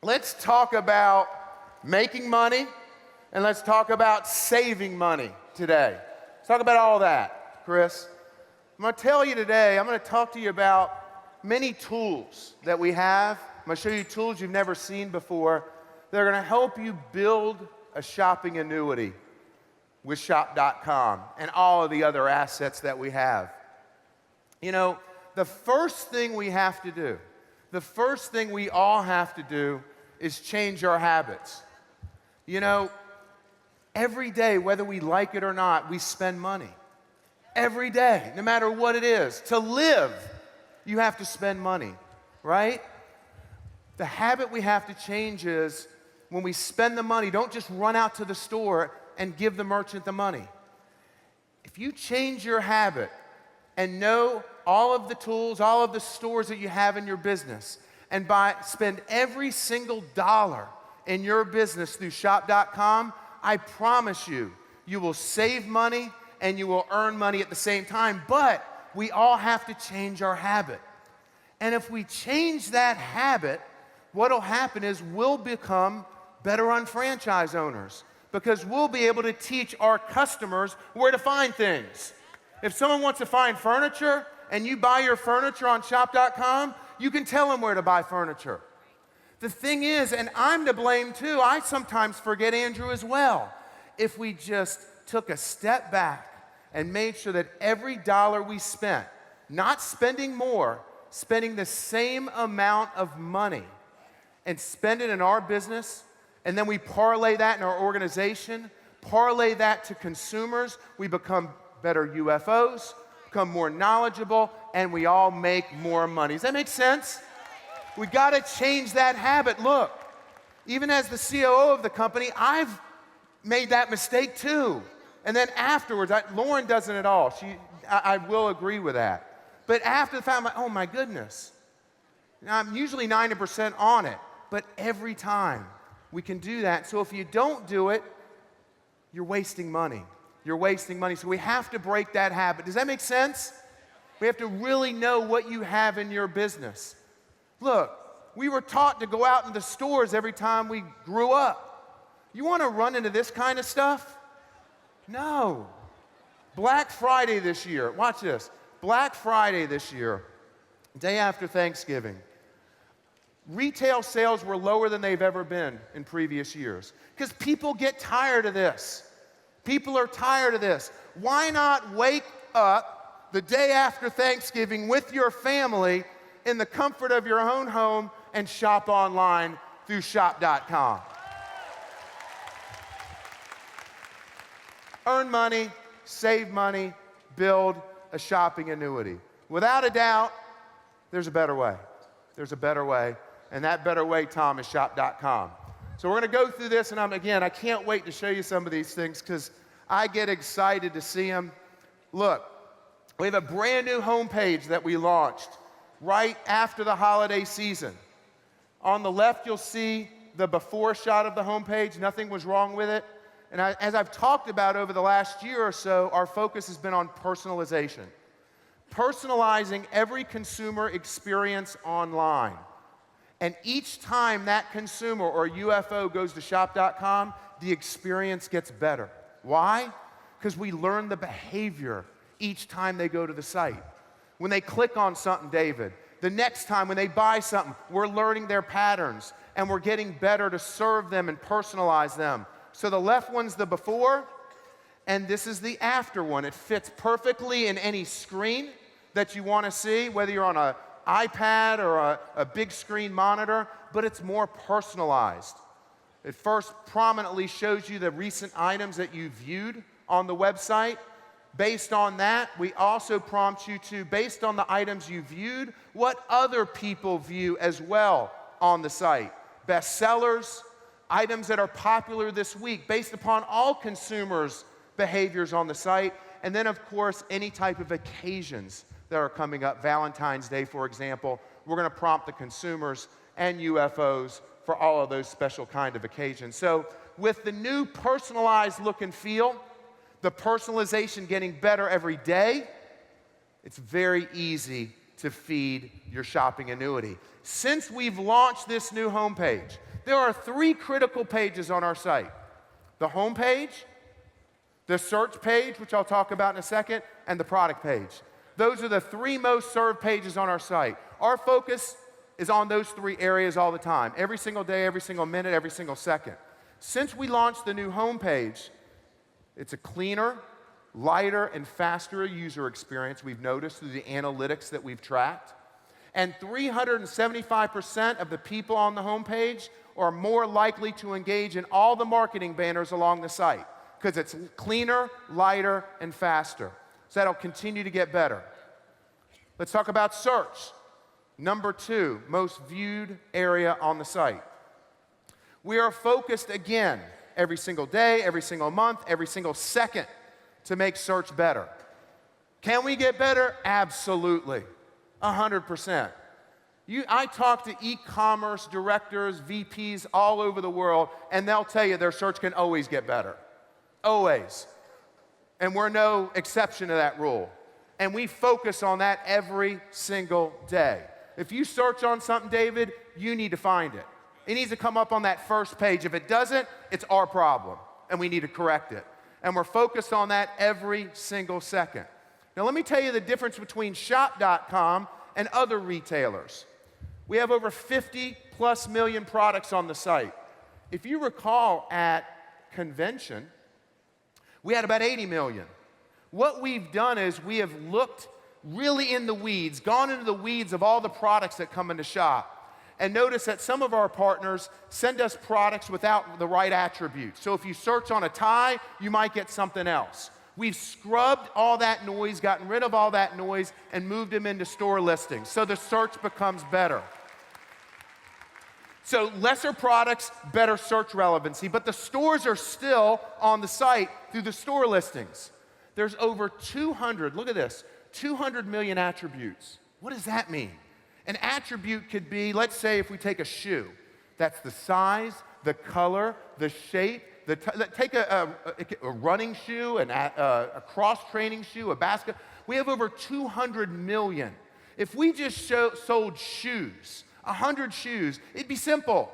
let's talk about making money, and let's talk about saving money today. Let's talk about all that, Chris. I'm going to tell you today, I'm going to talk to you about many tools that we have. I'm going to show you tools you've never seen before that are going to help you build a shopping annuity with shop.com and all of the other assets that we have. You know, the first thing we have to do, the first thing we all have to do is change our habits. You know, every day, whether we like it or not, we spend money. Every day, no matter what it is. To live, you have to spend money, right? The habit we have to change is when we spend the money, don't just run out to the store and give the merchant the money. If you change your habit and know all of the tools, all of the stores that you have in your business, and spend every single dollar in your business through shop.com, I promise you, you will save money and you will earn money at the same time. But we all have to change our habit. And if we change that habit, what will happen is we'll become better UnFranchise owners, because we'll be able to teach our customers where to find things. If someone wants to find furniture and you buy your furniture on shop.com, you can tell them where to buy furniture. The thing is, and I'm to blame too, I sometimes forget, Andrew, as well. If we just took a step back and made sure that every dollar we spent, not spending more, spending the same amount of money, and spend it in our business, and then we parlay that in our organization, parlay that to consumers, we become better UFOs, become more knowledgeable, and we all make more money. Does that make sense? We got to change that habit. Look, even as the COO of the company, I've made that mistake too. And then afterwards, Lauren doesn't at all. I will agree with that. But after the fact, I'm like, oh my goodness. Now, I'm usually 90% on it, but every time we can do that. So if you don't do it, you're wasting money. You're wasting money. So we have to break that habit. Does that make sense? We have to really know what you have in your business. Look, we were taught to go out into stores every time we grew up. You want to run into this kind of stuff? No. Black Friday this year, watch this. Black Friday this year, day after Thanksgiving, retail sales were lower than they've ever been in previous years because people get tired of this. People are tired of this. Why not wake up the day after Thanksgiving with your family in the comfort of your own home and shop online through shop.com? Earn money, save money, build a shopping annuity. Without a doubt, there's a better way. There's a better way, and that better way, Tom, is shop.com. So we're going to go through this, and I can't wait to show you some of these things because I get excited to see them. Look, we have a brand new homepage that we launched right after the holiday season. On the left, you'll see the before shot of the homepage. Nothing was wrong with it. And as I've talked about over the last year or so, our focus has been on personalization. Personalizing every consumer experience online. And each time that consumer or UFO goes to shop.com, the experience gets better. Why? Because we learn the behavior each time they go to the site. When they click on something, David, the next time when they buy something, we're learning their patterns, and we're getting better to serve them and personalize them. So the left one's the before, and this is the after one. It fits perfectly in any screen that you want to see, whether you're on an iPad or a big screen monitor, but it's more personalized. It first prominently shows you the recent items that you viewed on the website. Based on that, we also prompt you to, based on the items you viewed, what other people view as well on the site. Best sellers, items that are popular this week based upon all consumers' behaviors on the site, and then, of course, any type of occasions that are coming up. Valentine's Day, for example, we're going to prompt the consumers and UFOs for all of those special kind of occasions. So with the new personalized look and feel, the personalization getting better every day, it's very easy to feed your shopping annuity. Since we've launched this new homepage, There are 3 critical pages on our site: the home page, the search page, which I'll talk about in a second, and the product page. Those are the 3 most served pages on our site. Our focus is on those 3 areas all the time, every single day, every single minute, every single second. Since we launched the new home page, it's a cleaner, lighter, and faster user experience we've noticed through the analytics that we've tracked. And 375% of the people on the home page are more likely to engage in all the marketing banners along the site because it's cleaner, lighter, and faster. So that'll continue to get better. Let's talk about search. Number 2, most viewed area on the site. We are focused again every single day, every single month, every single second to make search better. Can we get better? Absolutely, 100%. I talk to e-commerce directors, VPs all over the world, and they'll tell you their search can always get better. Always. And we're no exception to that rule. And we focus on that every single day. If you search on something, David, you need to find it. It needs to come up on that first page. If it doesn't, it's our problem, and we need to correct it. And we're focused on that every single second. Now, let me tell you the difference between Shop.com and other retailers. We have over 50+ million products on the site. If you recall, at convention, we had about 80 million. What we've done is we have looked really in the weeds, gone into the weeds of all the products that come into Shop, and notice that some of our partners send us products without the right attributes. So if you search on a tie, you might get something else. We've scrubbed all that noise, gotten rid of all that noise, and moved them into store listings, so the search becomes better. So lesser products, better search relevancy, but the stores are still on the site through the store listings. There's over 200, look at this, 200 million attributes. What does that mean? An attribute could be, let's say if we take a shoe, that's the size, the color, the shape, take a running shoe, a cross-training shoe, a basket. We have over 200 million. If we just sold shoes, 100 shoes, it'd be simple.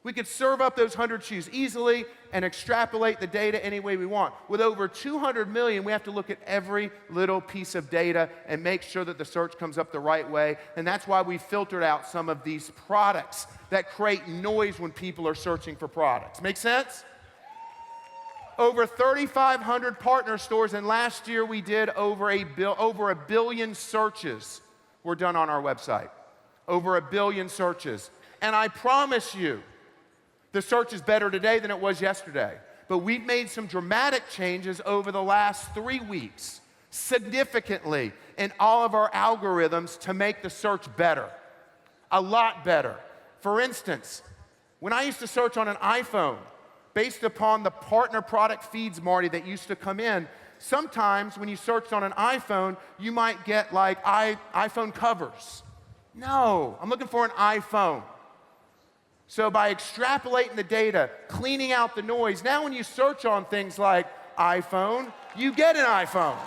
We could serve up those 100 shoes easily and extrapolate the data any way we want. With over 200 million, we have to look at every little piece of data and make sure that the search comes up the right way. And that's why we filtered out some of these products that create noise when people are searching for products. Make sense? Over 3,500 partner stores, and last year we did over a billion searches were done on our website. Over a billion searches. And I promise you, the search is better today than it was yesterday. But we've made some dramatic changes over the last 3 weeks, significantly, in all of our algorithms to make the search better. A lot better. For instance, when I used to search on an iPhone, based upon the partner product feeds, Marty, that used to come in, sometimes when you searched on an iPhone, you might get like iPhone covers. No, I'm looking for an iPhone. So by extrapolating the data, cleaning out the noise, now when you search on things like iPhone, you get an iPhone,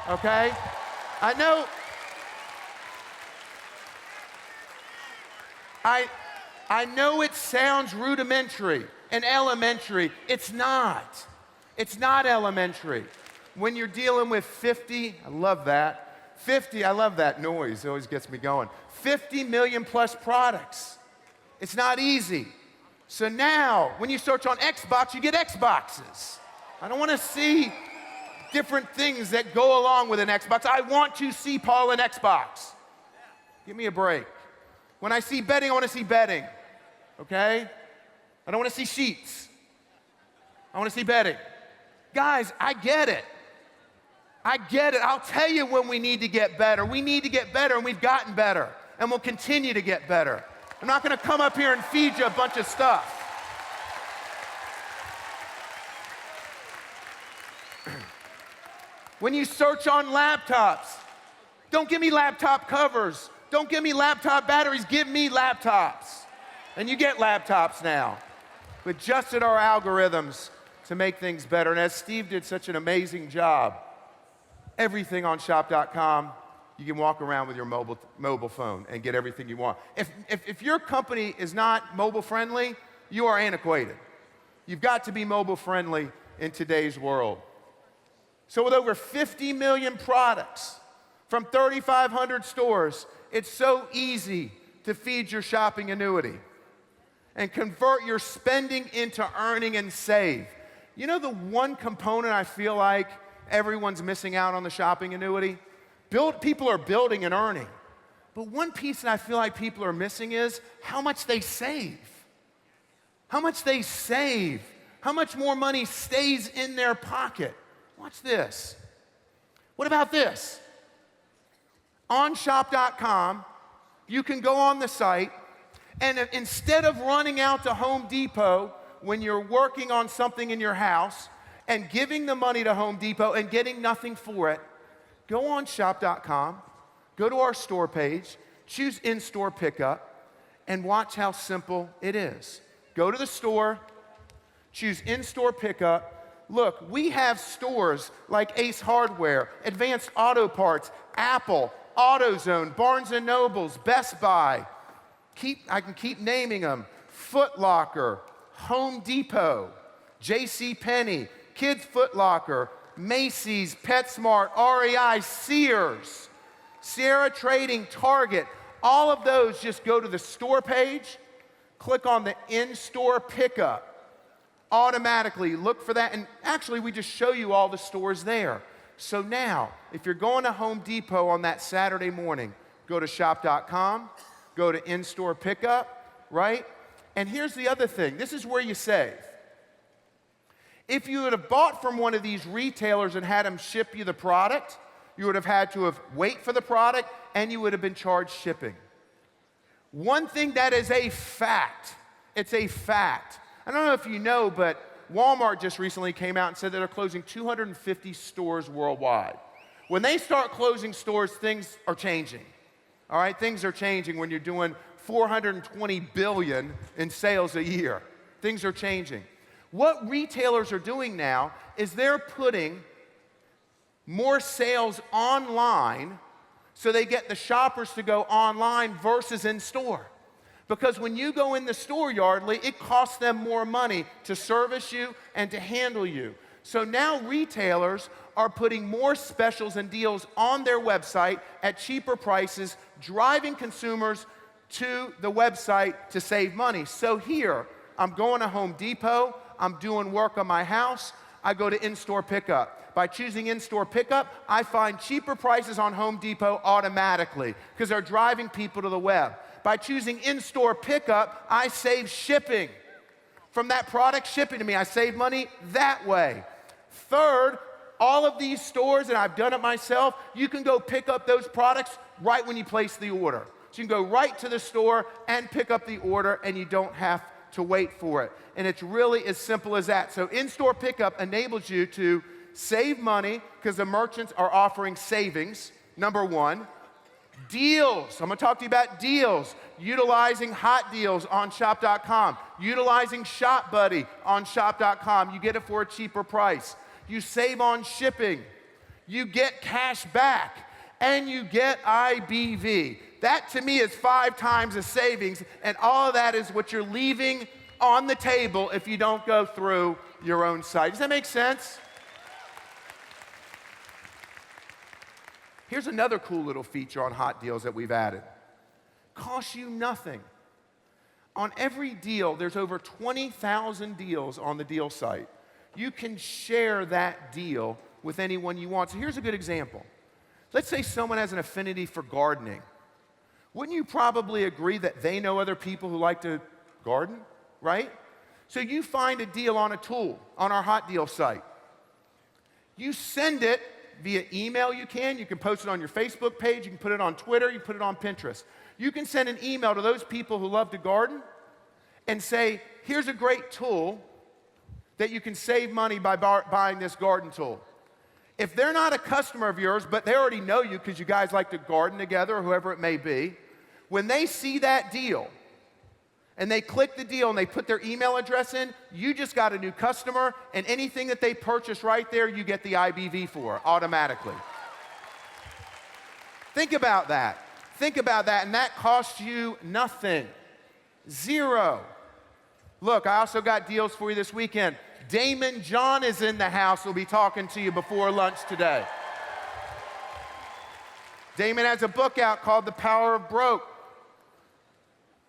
okay? I know it sounds rudimentary and elementary. It's not. It's not elementary. When you're dealing with 50, I love that. 50, I love that noise. It always gets me going. 50 million plus products. It's not easy. So now, when you search on Xbox, you get Xboxes. I don't want to see different things that go along with an Xbox. I want to see Paul an Xbox. Give me a break. When I see bedding, I want to see bedding. Okay? I don't want to see sheets. I want to see bedding. Guys, I get it. I get it. I'll tell you when we need to get better. We need to get better, and we've gotten better, and we'll continue to get better. I'm not going to come up here and feed you a bunch of stuff. When you search on laptops, don't give me laptop covers. Don't give me laptop batteries. Give me laptops. And you get laptops now. We adjusted our algorithms to make things better. And as Steve did such an amazing job, everything on shop.com, you can walk around with your mobile phone and get everything you want. If your company is not mobile friendly, you are antiquated. You've got to be mobile friendly in today's world. So with over 50 million products from 3,500 stores, it's so easy to feed your shopping annuity and convert your spending into earning and save. You know the one component I feel like everyone's missing out on the shopping annuity? People are building and earning. But one piece that I feel like people are missing is how much they save. How much they save. How much more money stays in their pocket. Watch this. What about this? On shop.com, you can go on the site, and instead of running out to Home Depot when you're working on something in your house and giving the money to Home Depot and getting nothing for it, go on shop.com, go to our store page, choose in-store pickup, and watch how simple it is. Go to the store, choose in-store pickup. Look, we have stores like Ace Hardware, Advanced Auto Parts, Apple, AutoZone, Barnes & Nobles, Best Buy. I can keep naming them. Foot Locker, Home Depot, JCPenney, Kids Foot Locker, Macy's, PetSmart, REI, Sears, Sierra Trading, Target. All of those, just go to the store page, click on the in-store pickup. Automatically look for that, and actually we just show you all the stores there. So now, if you're going to Home Depot on that Saturday morning, go to shop.com, go to in-store pickup, right? And here's the other thing. This is where you save. If you would have bought from one of these retailers and had them ship you the product, you would have had to have wait for the product, and you would have been charged shipping. One thing that is a fact, it's a fact. I don't know if you know, but Walmart just recently came out and said that they're closing 250 stores worldwide. When they start closing stores, things are changing. All right, things are changing when you're doing $420 billion in sales a year. Things are changing. What retailers are doing now is they're putting more sales online so they get the shoppers to go online versus in store. Because when you go in the store, Yardley, it costs them more money to service you and to handle you. So now retailers are putting more specials and deals on their website at cheaper prices, driving consumers to the website to save money. So here, I'm going to Home Depot, I'm doing work on my house, I go to in-store pickup. By choosing in-store pickup, I find cheaper prices on Home Depot automatically because they're driving people to the web. By choosing in-store pickup, I save shipping. From that product shipping to me, I save money that way. Third, all of these stores, and I've done it myself, you can go pick up those products right when you place the order. So you can go right to the store and pick up the order, and you don't have to wait for it. And it's really as simple as that. So in-store pickup enables you to save money because the merchants are offering savings, number one. Deals. I'm going to talk to you about deals. Utilizing hot deals on shop.com. Utilizing ShopBuddy on shop.com. You get it for a cheaper price. You save on shipping. You get cash back. And you get IBV. That to me is 5 times the savings. And all of that is what you're leaving on the table if you don't go through your own site. Does that make sense? Here's another cool little feature on hot deals that we've added. Costs you nothing. On every deal, there's over 20,000 deals on the deal site. You can share that deal with anyone you want. So here's a good example. Let's say someone has an affinity for gardening. Wouldn't you probably agree that they know other people who like to garden, right? So you find a deal on a tool on our hot deal site. You send it via email. You can post it on your Facebook page, you can put it on Twitter, you can put it on Pinterest. You can send an email to those people who love to garden and say, here's a great tool that you can save money by buying this garden tool. If they're not a customer of yours, but they already know you because you guys like to garden together or whoever it may be, when they see that deal and they click the deal and they put their email address in, you just got a new customer, and anything that they purchase right there, you get the IBV for automatically. Think about that. Think about that, and that costs you nothing. Zero. Look, I also got deals for you this weekend. Damon John is in the house. We'll be talking to you before lunch today. Damon has a book out called The Power of Broke.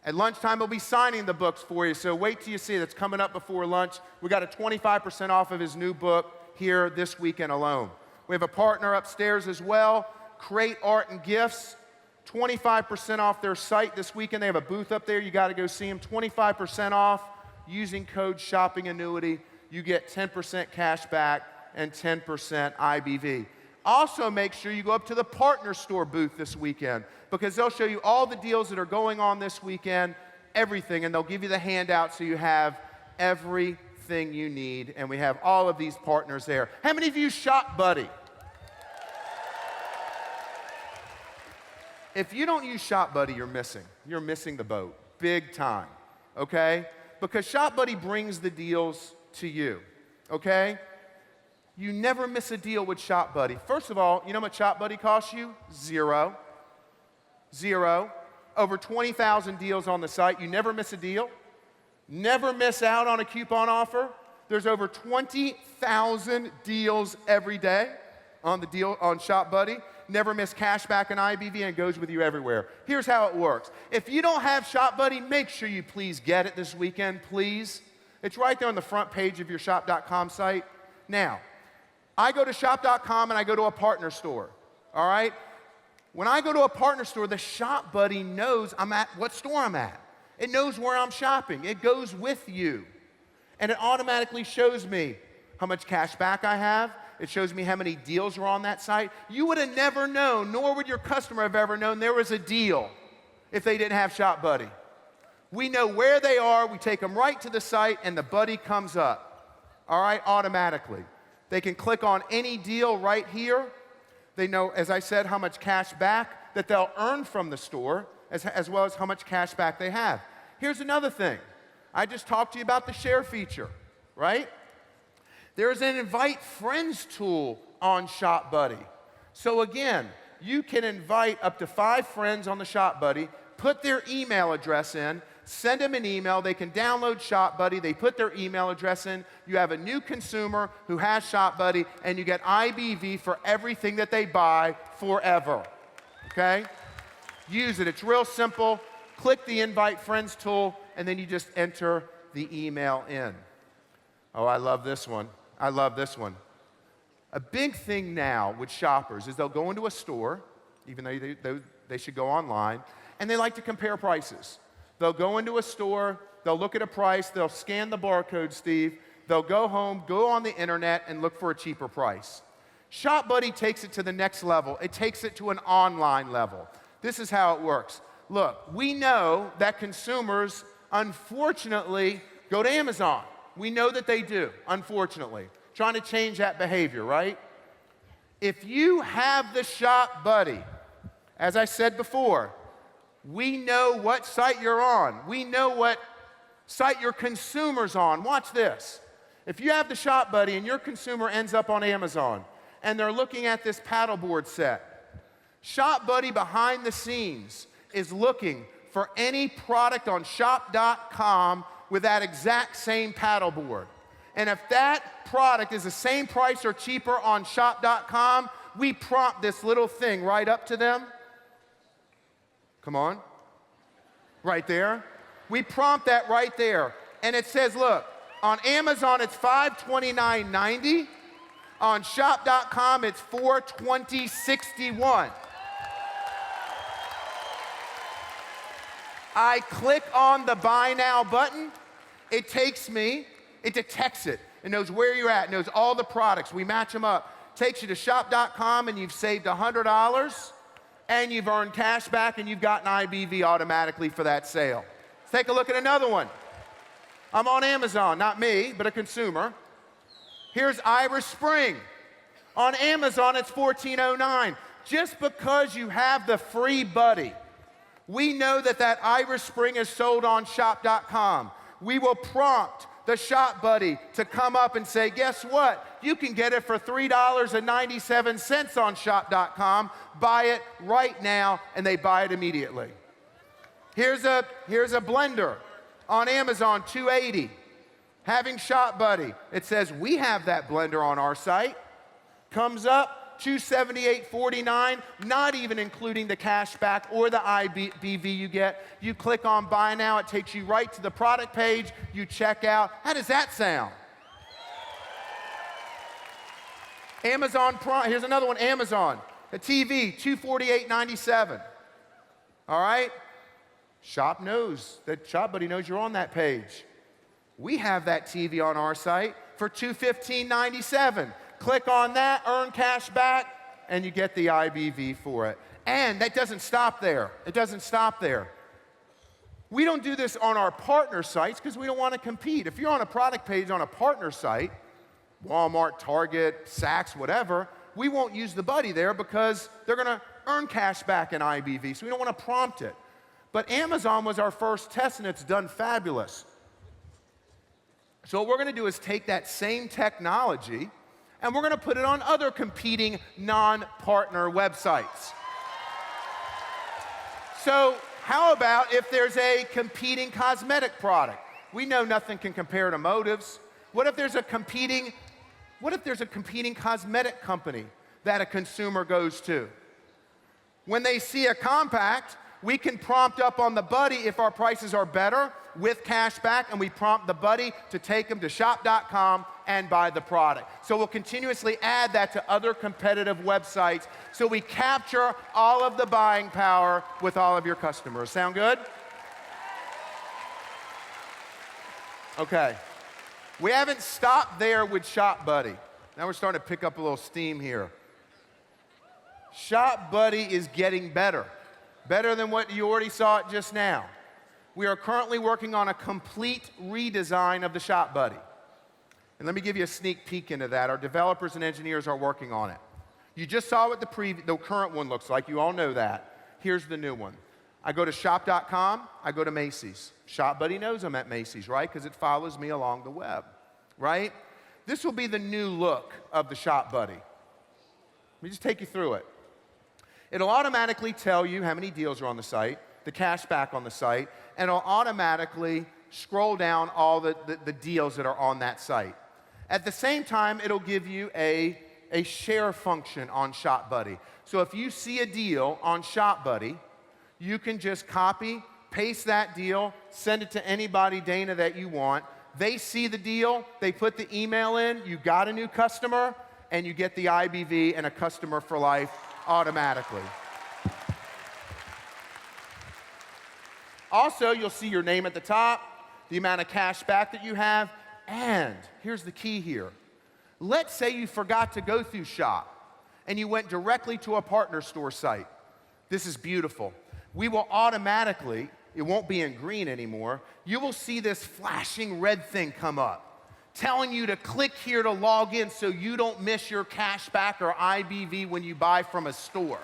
At lunchtime, he'll be signing the books for you, so wait till you see it. It's coming up before lunch. We got a 25% off of his new book here this weekend alone. We have a partner upstairs as well, Create Art and Gifts. 25% off their site this weekend. They have a booth up there. You got to go see them. 25% off using code SHOPPINGANNUITY. You get 10% cash back and 10% IBV. Also, make sure you go up to the partner store booth this weekend because they'll show you all the deals that are going on this weekend, everything, and they'll give you the handout so you have everything you need, and we have all of these partners there. How many of you use ShopBuddy? If you don't use ShopBuddy, you're missing. You're missing the boat, big time, okay? Because ShopBuddy brings the deals to you, okay? You never miss a deal with ShopBuddy. First of all, you know what ShopBuddy costs you? Zero. Zero. Over 20,000 deals on the site. You never miss a deal. Never miss out on a coupon offer. There's over 20,000 deals every day on the deal on ShopBuddy. Never miss cashback and IBV, and it goes with you everywhere. Here's how it works. If you don't have ShopBuddy, make sure you please get it this weekend, please. It's right there on the front page of your shop.com site. Now, I go to shop.com and I go to a partner store, all right? When I go to a partner store, the ShopBuddy knows I'm at what store I'm at. It knows where I'm shopping. It goes with you. And it automatically shows me how much cash back I have. It shows me how many deals are on that site. You would have never known, nor would your customer have ever known there was a deal if they didn't have ShopBuddy. We know where they are. We take them right to the site, and the buddy comes up, all right, automatically. They can click on any deal right here. They know, as I said, how much cash back that they'll earn from the store, as well as how much cash back they have. Here's another thing. I just talked to you about the share feature, right? There's an invite friends tool on ShopBuddy. So again, you can invite up to 5 friends on the ShopBuddy, put their email address in, send them an email. They can download ShopBuddy. They put their email address in. You have a new consumer who has ShopBuddy, and you get IBV for everything that they buy forever, okay? Use it. It's real simple. Click the Invite Friends tool, and then you just enter the email in. Oh, I love this one. I love this one. A big thing now with shoppers is they'll go into a store, even though they should go online, and they like to compare prices. They'll go into a store, they'll look at a price, they'll scan the barcode, Steve, they'll go home, go on the internet, and look for a cheaper price. ShopBuddy takes it to the next level. It takes it to an online level. This is how it works. Look, we know that consumers, unfortunately, go to Amazon. We know that they do, unfortunately. Trying to change that behavior, right? If you have the ShopBuddy, as I said before, we know what site you're on. We know what site your consumer's on. Watch this. If you have the ShopBuddy and your consumer ends up on Amazon and they're looking at this paddleboard set, ShopBuddy behind the scenes is looking for any product on shop.com with that exact same paddleboard. And if that product is the same price or cheaper on shop.com, we prompt this little thing right up to them. Come on. Right there. We prompt that right there. And it says, look, on Amazon it's $529.90. On shop.com it's $420.61. I click on the Buy Now button. It takes me, it detects it. It knows where you're at. It knows all the products. We match them up. Takes you to shop.com, and you've saved $100, and you've earned cash back, and you've gotten IBV automatically for that sale. Let's take a look at another one. I'm on Amazon, not me, but a consumer. Here's Irish Spring. On Amazon, it's $14.09. Just because you have the free buddy, we know that that Irish Spring is sold on shop.com. We will prompt the ShopBuddy to come up and say, guess what? You can get it for $3.97 on shop.com. Buy it right now, and they buy it immediately. Here's a blender On Amazon, $280. Having ShopBuddy, it says we have that blender on our site. Comes up, $278.49, not even including the cashback or the IBV you get. You click on Buy Now, it takes you right to the product page, you check out. How does that sound? Amazon Prime, here's another one, Amazon. A TV, $248.97. All right? ShopBuddy knows you're on that page. We have that TV on our site for $215.97. Click on that, earn cash back, and you get the IBV for it. And that doesn't stop there. It doesn't stop there. We don't do this on our partner sites because we don't want to compete. If you're on a product page on a partner site, Walmart, Target, Saks, whatever, we won't use the buddy there because they're going to earn cash back and IBV, so we don't want to prompt it. But Amazon was our first test, and it's done fabulous. So what we're going to do is take that same technology, and we're going to put it on other competing non-partner websites. So how about if there's a competing cosmetic product? We know nothing can compare to Motives. What if there's a competing cosmetic company that a consumer goes to? When they see a compact, we can prompt up on the buddy if our prices are better with cash back, and we prompt the buddy to take them to shop.com and buy the product. So we'll continuously add that to other competitive websites so we capture all of the buying power with all of your customers. Sound good? Okay. We haven't stopped there with ShopBuddy. Now we're starting to pick up a little steam here. ShopBuddy is getting better. Better than what you already saw it just now. We are currently working on a complete redesign of the ShopBuddy. And let me give you a sneak peek into that. Our developers and engineers are working on it. You just saw what the current one looks like. You all know that. Here's the new one. I go to shop.com, I go to Macy's. ShopBuddy knows I'm at Macy's, right? Because it follows me along the web, right? This will be the new look of the ShopBuddy. Let me just take you through it. It'll automatically tell you how many deals are on the site, the cash back on the site, and it'll automatically scroll down all the deals that are on that site. At the same time, it'll give you a share function on ShopBuddy. So if you see a deal on ShopBuddy, you can just copy, paste that deal, send it to anybody, Dana, that you want. They see the deal, they put the email in, you got a new customer, and you get the IBV and a customer for life automatically. Also, you'll see your name at the top, the amount of cash back that you have, and here's the key here. Let's say you forgot to go through Shop, and you went directly to a partner store site. This is beautiful. We will automatically, it won't be in green anymore, you will see this flashing red thing come up, telling you to click here to log in so you don't miss your cash back or IBV when you buy from a store.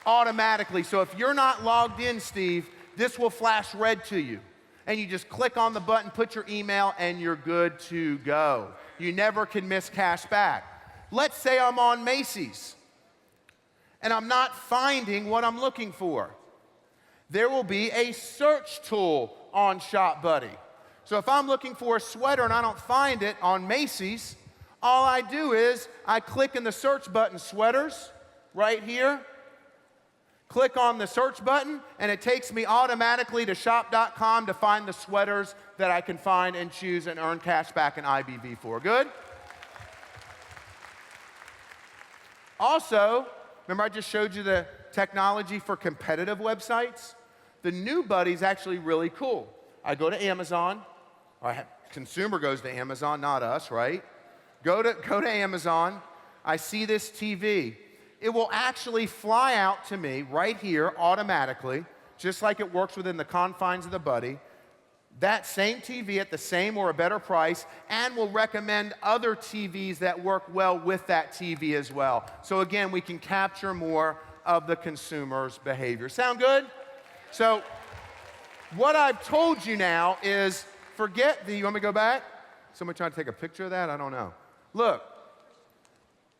Automatically. So if you're not logged in, Steve, this will flash red to you. And you just click on the button, put your email, and you're good to go. You never can miss cash back. Let's say I'm on Macy's, and I'm not finding what I'm looking for. There will be a search tool on ShopBuddy. So if I'm looking for a sweater and I don't find it on Macy's, all I do is I click in the search button, sweaters, right here. Click on the search button, and it takes me automatically to shop.com to find the sweaters that I can find and choose and earn cash back and IBV for. Good? Also, remember I just showed you the technology for competitive websites? The new buddy's actually really cool. I go to Amazon. Consumer goes to Amazon, not us, right? Go to Amazon. I see this TV. It will actually fly out to me right here automatically, just like it works within the confines of the buddy, that same TV at the same or a better price, and will recommend other TVs that work well with that TV as well. So again, we can capture more of the consumer's behavior. Sound good? So what I've told you now is you want me to go back? Somebody trying to take a picture of that? I don't know. Look,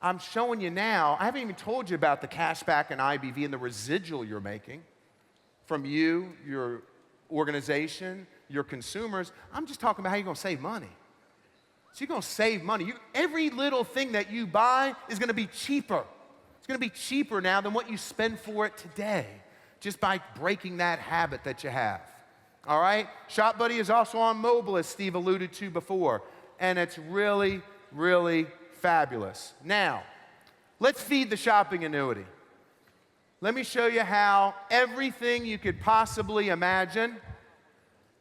I'm showing you now, I haven't even told you about the cashback and IBV and the residual you're making from you, your organization, your consumers. I'm just talking about how you're going to save money. So you're going to save money. Every little thing that you buy is going to be cheaper. It's going to be cheaper now than what you spend for it today, just by breaking that habit that you have. All right? ShopBuddy is also on mobile, as Steve alluded to before, and it's really, really fabulous. Now, let's feed the shopping annuity. Let me show you how everything you could possibly imagine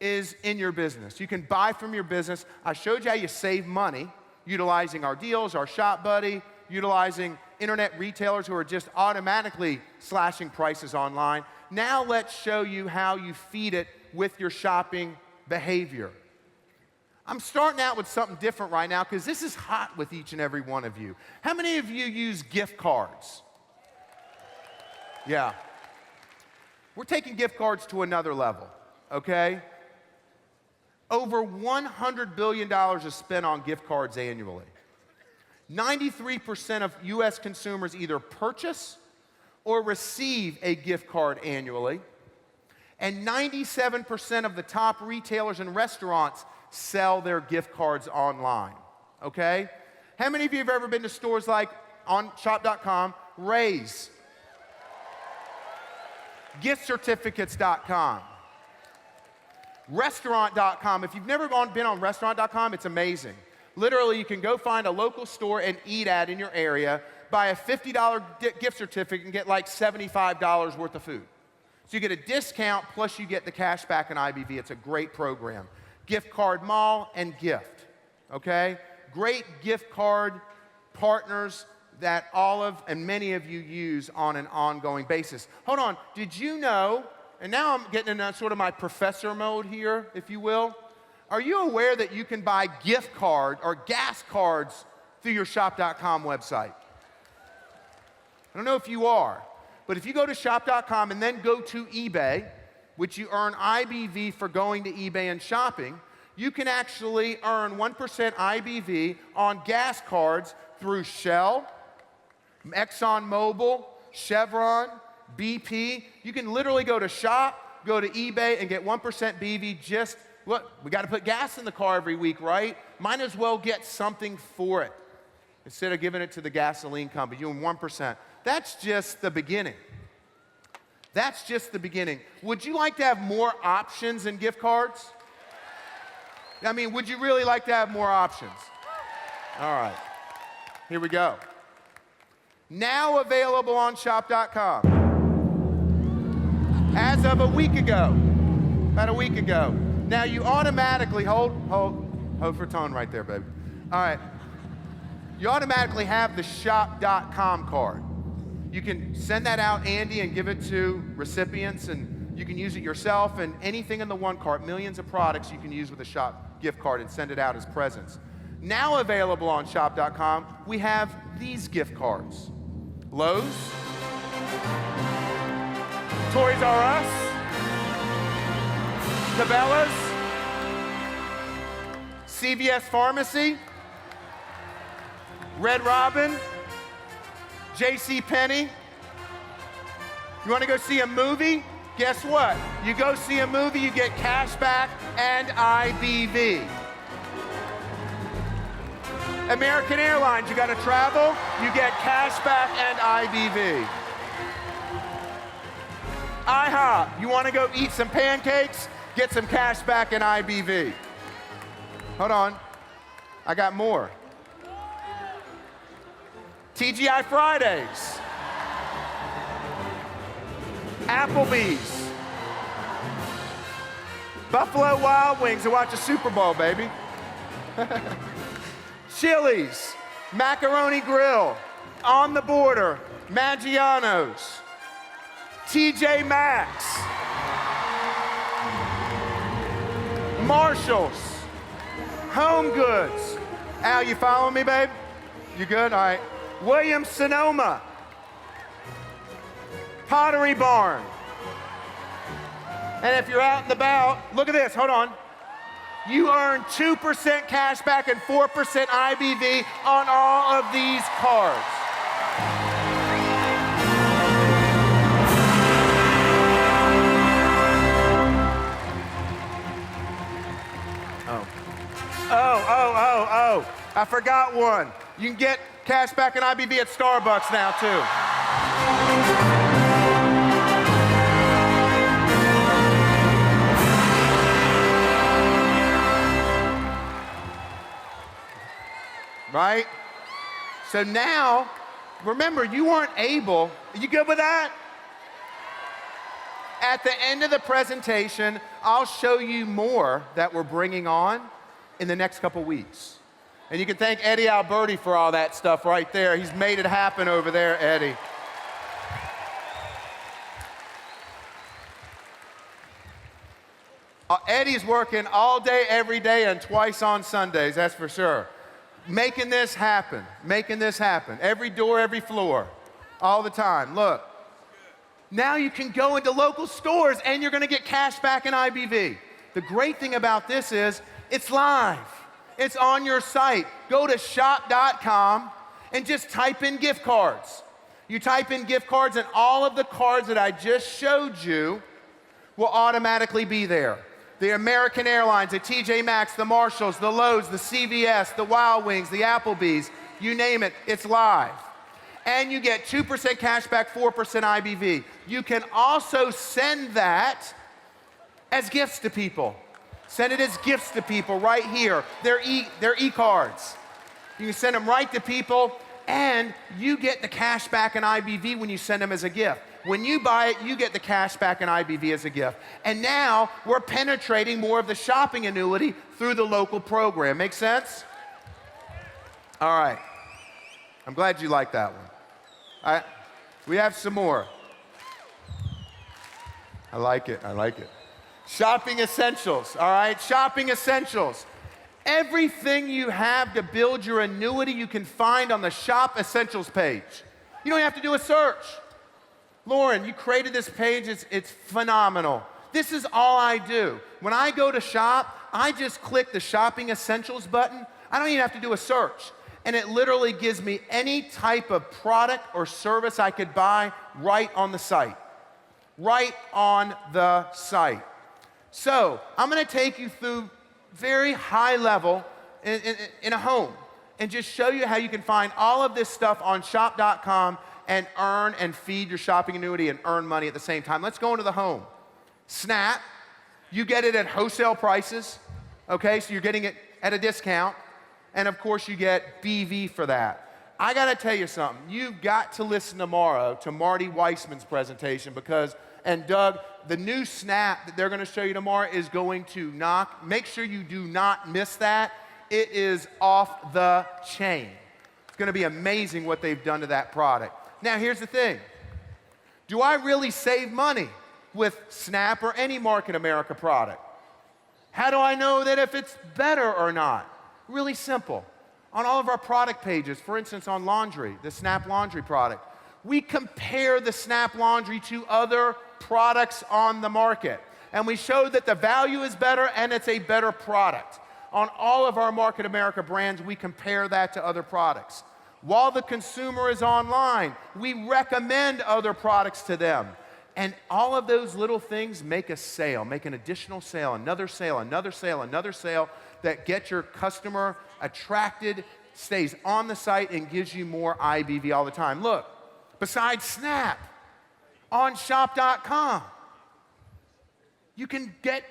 is in your business. You can buy from your business. I showed you how you save money utilizing our deals, our ShopBuddy, utilizing internet retailers who are just automatically slashing prices online. Now let's show you how you feed it with your shopping behavior. I'm starting out with something different right now because this is hot with each and every one of you. How many of you use gift cards? Yeah. We're taking gift cards to another level, okay? Over $100 billion is spent on gift cards annually. 93% of US consumers either purchase or receive a gift card annually. And 97% of the top retailers and restaurants sell their gift cards online, okay? How many of you have ever been to stores like on shop.com, Raise, giftcertificates.com, restaurant.com? If you've never been on restaurant.com, it's amazing. Literally, you can go find a local store and eat at in your area, buy a $50 gift certificate and get like $75 worth of food. So you get a discount, plus you get the cashback and IBV. It's a great program. Gift card mall and gift, okay? Great gift card partners that Olive and many of you use on an ongoing basis. Hold on, did you know, and now I'm getting in sort of my professor mode here, if you will. Are you aware that you can buy gift card or gas cards through your shop.com website? I don't know if you are, but if you go to shop.com and then go to eBay, which you earn IBV for going to eBay and shopping, you can actually earn 1% IBV on gas cards through Shell, ExxonMobil, Chevron, BP. You can literally go to shop, go to eBay, and get 1% BV just, look, we got to put gas in the car every week, right? Might as well get something for it. Instead of giving it to the gasoline company, you own 1%. That's just the beginning. That's just the beginning. Would you like to have more options in gift cards? I mean, would you really like to have more options? All right, here we go. Now available on shop.com. As of a week ago, about a week ago. Now you automatically, hold for tone right there, baby. All right. You automatically have the shop.com card. You can send that out, Andy, and give it to recipients, and you can use it yourself, and anything in the one cart, millions of products you can use with a shop gift card and send it out as presents. Now available on shop.com, we have these gift cards. Lowe's, Toys R Us, Cabela's, CVS Pharmacy, Red Robin, JCPenney. You want to go see a movie? Guess what? You go see a movie, you get cashback and IBV. American Airlines, you got to travel, you get cashback and IBV. IHOP, you want to go eat some pancakes? Get some cashback and IBV. Hold on, I got more. TGI Fridays, Applebee's, Buffalo Wild Wings to watch the Super Bowl, baby. Chili's, Macaroni Grill, On the Border, Maggiano's, TJ Maxx, Marshall's, Home Goods. Al, you following me, babe? You good? All right. Williams-Sonoma, Pottery Barn. And if you're out and about, look at this, hold on. You earn 2% cash back and 4% IBV on all of these cards. Oh. I forgot one. You can get cashback and IBV at Starbucks now, too. Right? So now, remember, you weren't able, you good with that? At the end of the presentation, I'll show you more that we're bringing on in the next couple weeks. And you can thank Eddie Alberti for all that stuff right there. He's made it happen over there, Eddie. Eddie's working all day, every day, and twice on Sundays, that's for sure. Making this happen. Every door, every floor, all the time. Look, now you can go into local stores and you're gonna get cash back in IBV. The great thing about this is it's live. It's on your site. Go to shop.com and just type in gift cards. You type in gift cards and all of the cards that I just showed you will automatically be there. The American Airlines, the TJ Maxx, the Marshalls, the Lowe's, the CVS, the Wild Wings, the Applebee's, you name it, it's live. And you get 2% cash back, 4% IBV. You can also send that as gifts to people. Send it as gifts to people right here. They're e-cards. You can send them right to people, and you get the cash back and IBV when you send them as a gift. When you buy it, you get the cash back and IBV as a gift. And now we're penetrating more of the shopping annuity through the local program. Make sense? All right. I'm glad you like that one. All right. We have some more. I like it. Shopping essentials, all right? Shopping essentials. Everything you have to build your annuity you can find on the Shop Essentials page. You don't have to do a search. Lauren, you created this page, it's phenomenal. This is all I do. When I go to shop, I just click the Shopping Essentials button. I don't even have to do a search. And it literally gives me any type of product or service I could buy right on the site. Right on the site. So I'm gonna take you through very high level in a home and just show you how you can find all of this stuff on shop.com and earn and feed your shopping annuity and earn money at the same time. Let's go into the home. Snap, you get it at wholesale prices, okay? So you're getting it at a discount. And of course you get BV for that. I gotta tell you something. You've got to listen tomorrow to Marty Weissman's presentation because, and Doug, the new Snap that they're gonna show you tomorrow is going to knock. Make sure you do not miss that. It is off the chain. It's gonna be amazing what they've done to that product. Now here's the thing. Do I really save money with Snap or any Market America product? How do I know that if it's better or not? Really simple. On all of our product pages, for instance on laundry, the Snap Laundry product, we compare the Snap Laundry to other products on the market. And we show that the value is better and it's a better product. On all of our Market America brands, we compare that to other products. While the consumer is online, we recommend other products to them. And all of those little things make a sale, make an additional sale, another sale, another sale, another sale that gets your customer attracted, stays on the site, and gives you more IBV all the time. Look, besides Snap, on shop.com, you can get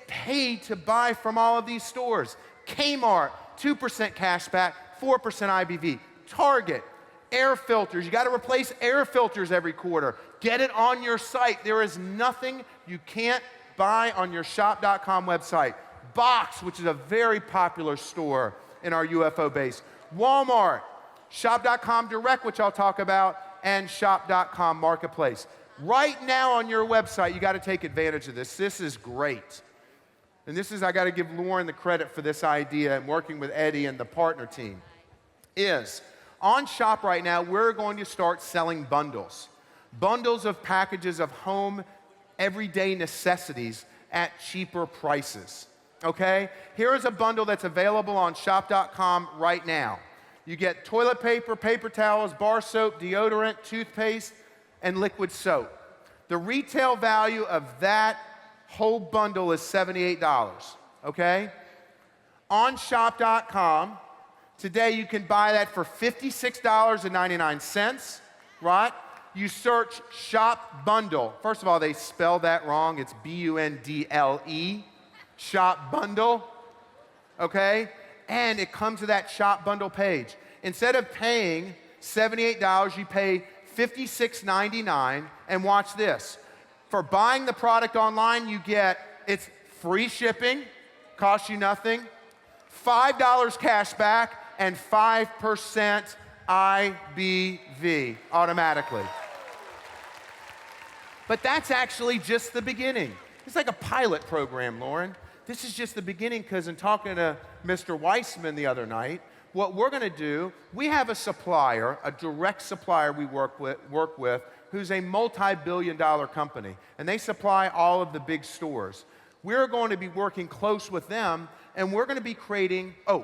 paid to buy from all of these stores. Kmart, 2% cash back, 4% IBV. Target, air filters. You got to replace air filters every quarter. Get it on your site. There is nothing you can't buy on your shop.com website. Box, which is a very popular store in our UFO base. Walmart, shop.com direct, which I'll talk about, and shop.com marketplace. Right now on your website, you got to take advantage of this. This is great. And this is, I got to give Lauren the credit for this idea and working with Eddie and the partner team. Is on Shop right now, we're going to start selling bundles. Bundles of packages of home everyday necessities at cheaper prices. Okay? Here is a bundle that's available on shop.com right now. You get toilet paper, paper towels, bar soap, deodorant, toothpaste, and liquid soap. The retail value of that whole bundle is $78. okay? On shop.com, today you can buy that for $56.99, right? You search Shop Bundle. First of all, they spell that wrong. It's B-U-N-D-L-E, Shop Bundle, okay? And it comes to that Shop Bundle page. Instead of paying $78, you pay $56.99, and watch this. For buying the product online, you get, it's free shipping, costs you nothing, $5 cash back, and 5% IBV automatically. But that's actually just the beginning. It's like a pilot program, Lauren. This is just the beginning, because in talking to Mr. Weissman the other night, what we're going to do, we have a supplier, a direct supplier we work with, who's a multi-billion-dollar company, and they supply all of the big stores. We're going to be working close with them, and we're going to be creating, I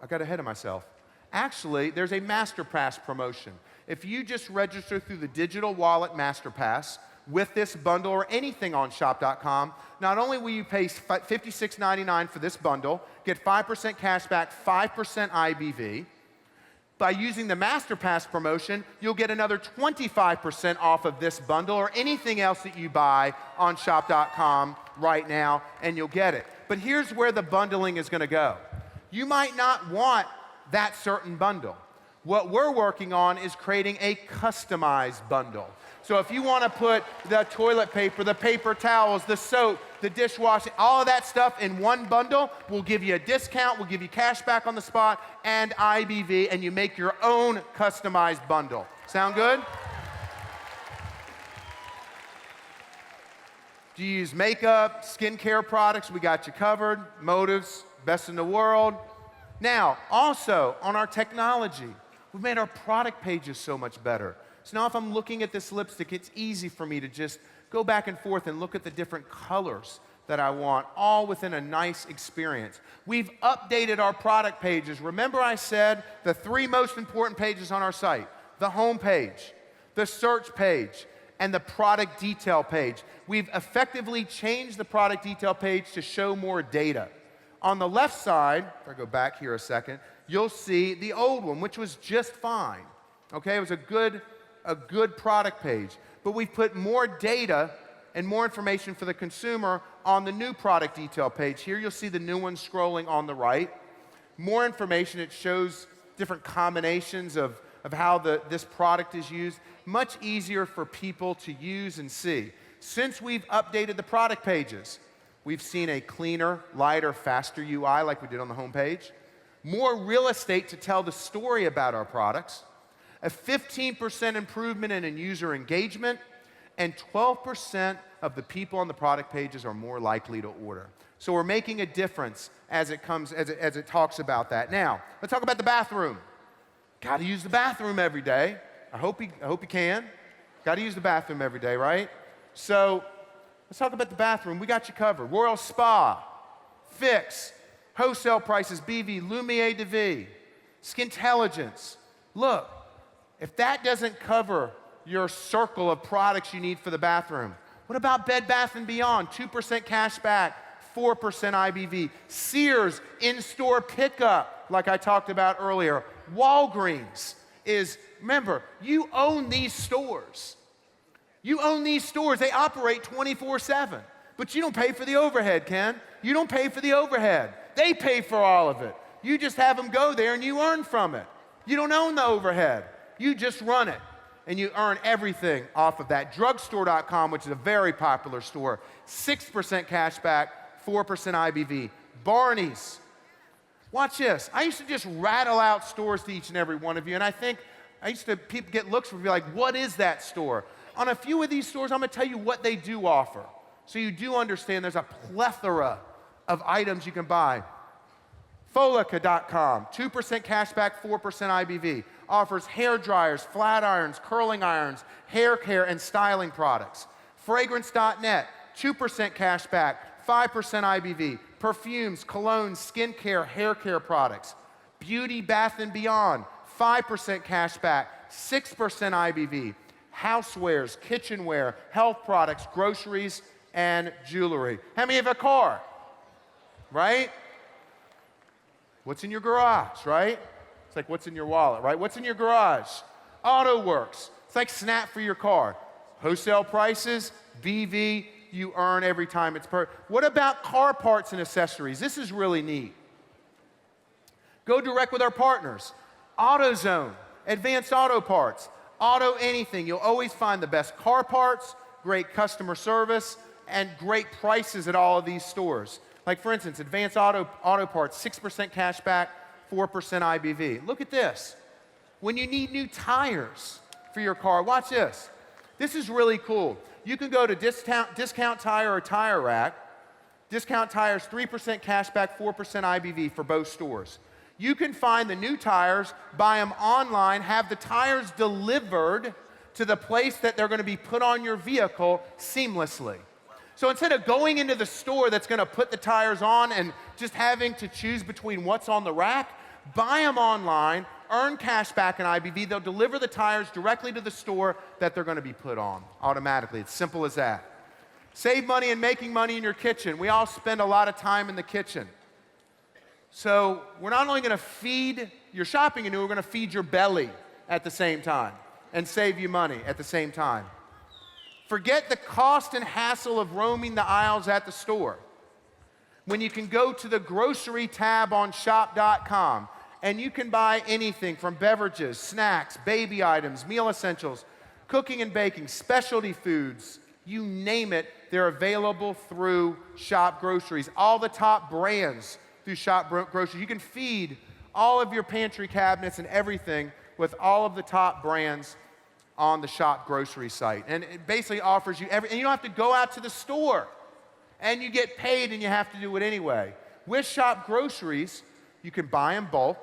got ahead of myself. Actually, there's a MasterPass promotion. If you just register through the digital wallet MasterPass with this bundle or anything on shop.com, not only will you pay $56.99 for this bundle, get 5% cash back, 5% IBV, by using the MasterPass promotion, you'll get another 25% off of this bundle or anything else that you buy on shop.com right now, and you'll get it. But here's where the bundling is going to go. You might not want that certain bundle. What we're working on is creating a customized bundle. So if you want to put the toilet paper, the paper towels, the soap, the dishwashing, all of that stuff in one bundle, we'll give you a discount, we'll give you cash back on the spot, and IBV, and you make your own customized bundle. Sound good? Do you use makeup, skincare products? We got you covered. Motives, best in the world. Now, also, on our technology, we've made our product pages so much better. So now if I'm looking at this lipstick, it's easy for me to just go back and forth and look at the different colors that I want, all within a nice experience. We've updated our product pages. Remember I said the 3 most important pages on our site: the home page, the search page, and the product detail page. We've effectively changed the product detail page to show more data. On the left side, if I go back here a second, you'll see the old one, which was just fine. Okay, it was a good product page. But we've put more data and more information for the consumer on the new product detail page. Here you'll see the new one scrolling on the right. More information, it shows different combinations of how this product is used. Much easier for people to use and see. Since we've updated the product pages, we've seen a cleaner, lighter, faster UI like we did on the home page, more real estate to tell the story about our products, a 15% improvement in user engagement, and 12% of the people on the product pages are more likely to order. So we're making a difference as it talks about that. Now, let's talk about the bathroom. Got to use the bathroom every day. I hope you can. Got to use the bathroom every day, right? So let's talk about the bathroom. We got you covered. Royal Spa, Fix, wholesale prices, BV, Lumiere de Vie, Skintelligence. Look, if that doesn't cover your circle of products you need for the bathroom, what about Bed Bath & Beyond? 2% cash back, 4% IBV. Sears in-store pickup, like I talked about earlier. Walgreens is, remember, you own these stores. You own these stores. They operate 24/7. But you don't pay for the overhead, Ken. You don't pay for the overhead. They pay for all of it. You just have them go there and you earn from it. You don't own the overhead. You just run it. And you earn everything off of that. Drugstore.com, which is a very popular store, 6% cash back, 4% IBV. Barney's. Watch this. I used to just rattle out stores to each and every one of you, and I think people get looks from me like, what is that store? On a few of these stores, I'm going to tell you what they do offer. So you do understand there's a plethora of items you can buy. Folica.com, 2% cash back, 4% IBV. Offers hair dryers, flat irons, curling irons, hair care, and styling products. Fragrance.net, 2% cash back, 5% IBV. Perfumes, colognes, skincare, hair care products. Beauty, Bath & Beyond, 5% cash back, 6% IBV. Housewares, kitchenware, health products, groceries, and jewelry. How many have a car? right? What's in your garage, right? It's like what's in your wallet, right? What's in your garage? AutoWorks. It's like SNAP for your car. Wholesale prices, BV, you earn every time it's per. What about car parts and accessories? This is really neat. Go direct with our partners. AutoZone, Advanced Auto Parts, Auto Anything. You'll always find the best car parts, great customer service, and great prices at all of these stores. Like for instance, Advanced Auto Parts, 6% cash back, 4% IBV. Look at this. When you need new tires for your car, watch this. This is really cool. You can go to Discount Tire or Tire Rack. Discount Tires, 3% cash back, 4% IBV for both stores. You can find the new tires, buy them online, have the tires delivered to the place that they're going to be put on your vehicle seamlessly. So instead of going into the store that's going to put the tires on and just having to choose between what's on the rack, buy them online, earn cash back and IBV. They'll deliver the tires directly to the store that they're going to be put on automatically. It's simple as that. Save money and making money in your kitchen. We all spend a lot of time in the kitchen. So we're not only going to feed your shopping, we're going to feed your belly at the same time and save you money at the same time. Forget the cost and hassle of roaming the aisles at the store. When you can go to the grocery tab on shop.com and you can buy anything from beverages, snacks, baby items, meal essentials, cooking and baking, specialty foods, you name it, they're available through Shop Groceries. All the top brands through Shop Groceries. You can feed all of your pantry cabinets and everything with all of the top brands on the Shop Grocery site. And it basically offers you and you don't have to go out to the store. And you get paid and you have to do it anyway. With Shop Groceries, you can buy in bulk.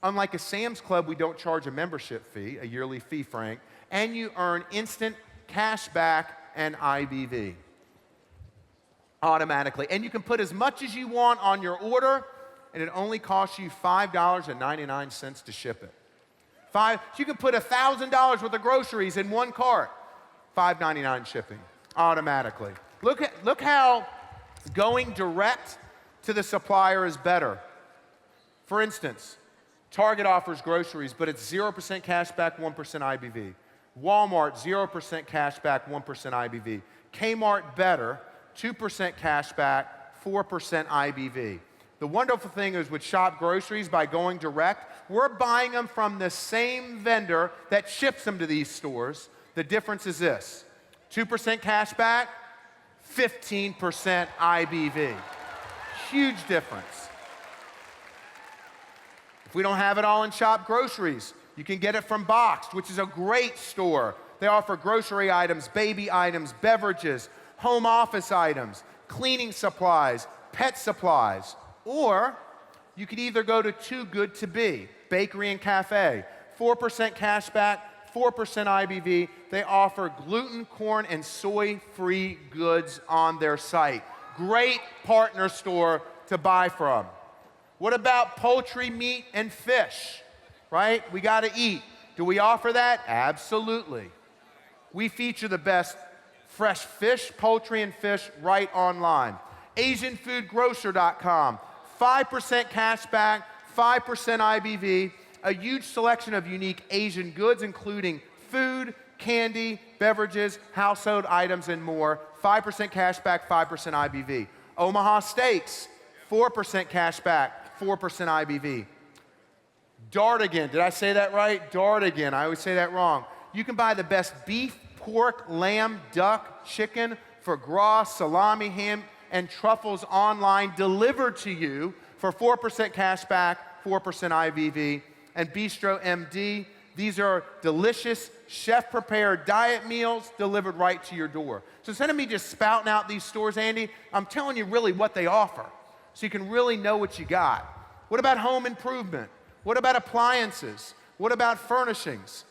Unlike a Sam's Club, we don't charge a membership fee, a yearly fee, Frank, and you earn instant cash back and IBV automatically. And you can put as much as you want on your order, and it only costs you $5.99 to ship it. So you can put $1,000 worth of groceries in one cart, $5.99 shipping automatically. Look how going direct to the supplier is better. For instance, Target offers groceries, but it's 0% cash back, 1% IBV. Walmart, 0% cash back, 1% IBV. Kmart, better, 2% cash back, 4% IBV. The wonderful thing is with Shop Groceries, by going direct, we're buying them from the same vendor that ships them to these stores. The difference is this: 2% cash back, 15% IBV. Huge difference. If we don't have it all in Shop Groceries, you can get it from Boxed, which is a great store. They offer grocery items, baby items, beverages, home office items, cleaning supplies, pet supplies. Or you could either go to Too Good to Be, bakery and cafe, 4% cash back, 4% IBV. They offer gluten, corn, and soy-free goods on their site. Great partner store to buy from. What about poultry, meat, and fish? Right? We got to eat. Do we offer that? Absolutely. We feature the best fresh fish, poultry, and fish right online. AsianFoodGrocer.com, 5% cash back, 5% IBV, a huge selection of unique Asian goods, including food, candy, beverages, household items, and more. 5% cash back, 5% IBV. Omaha Steaks, 4% cash back, 4% IBV. Dartigan, did I say that right? Dartigan, I always say that wrong. You can buy the best beef, pork, lamb, duck, chicken, foie gras, salami, ham, and truffles online delivered to you for 4% cash back, 4% IBV. And Bistro MD, these are delicious, chef-prepared diet meals delivered right to your door. So instead of me just spouting out these stores, Andy, I'm telling you really what they offer so you can really know what you got. What about home improvement? What about appliances? What about furnishings?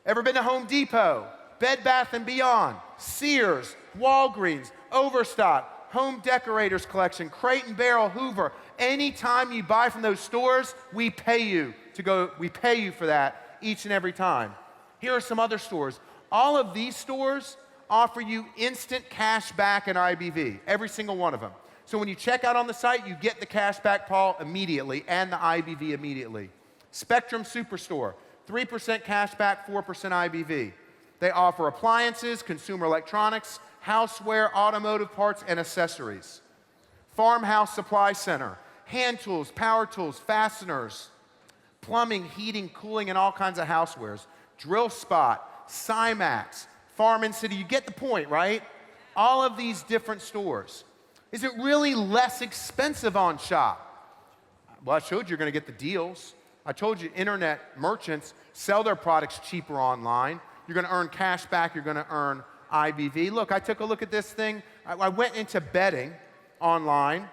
Ever been to Home Depot, Bed Bath & Beyond, Sears, Walgreens, Overstock, Home Decorators Collection, Crate & Barrel, Hoover? Anytime you buy from those stores, we pay you for that each and every time. Here are some other stores. All of these stores offer you instant cash back and IBV, every single one of them. So when you check out on the site, you get the cashback Paul immediately and the IBV immediately. Spectrum Superstore, 3% cashback, 4% IBV. They offer appliances, consumer electronics, houseware, automotive parts, and accessories. Farmhouse Supply Center, hand tools, power tools, fasteners, plumbing, heating, cooling, and all kinds of housewares. Drill Spot, Cymax, Farm and City. You get the point, right? All of these different stores. Is it really less expensive on Shop? Well, I showed you you're going to get the deals. I told you internet merchants sell their products cheaper online. You're going to earn cash back. You're going to earn IBV. Look, I took a look at this thing. I went into betting online,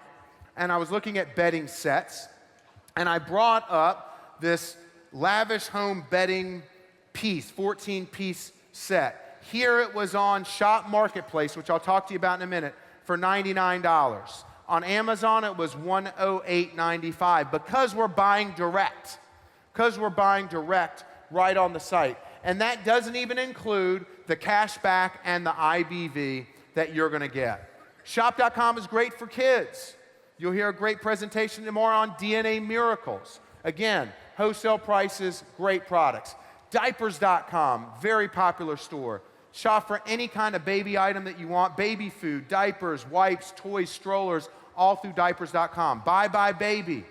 and I was looking at betting sets, and I brought up this lavish home betting piece, 14-piece set. Here it was on Shop Marketplace, which I'll talk to you about in a minute, for $99. On Amazon, it was $108.95 because we're buying direct. Because we're buying direct right on the site. And that doesn't even include the cashback and the IBV that you're going to get. Shop.com is great for kids. You'll hear a great presentation tomorrow on DNA Miracles. Again, wholesale prices, great products. Diapers.com, very popular store. Shop for any kind of baby item that you want, baby food, diapers, wipes, toys, strollers, all through diapers.com. Bye Bye Baby.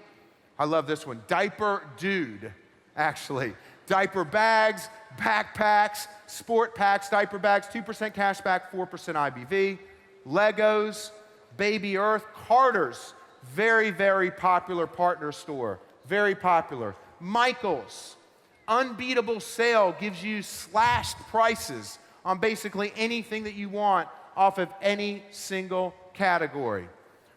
I love this one. Diaper Dude, actually. Diaper bags, backpacks, sport packs, diaper bags, 2% cash back, 4% IBV. Legos, Baby Earth, Carter's, very, very popular partner store. Very popular. Michael's, unbeatable sale, gives you slashed prices on basically anything that you want off of any single category.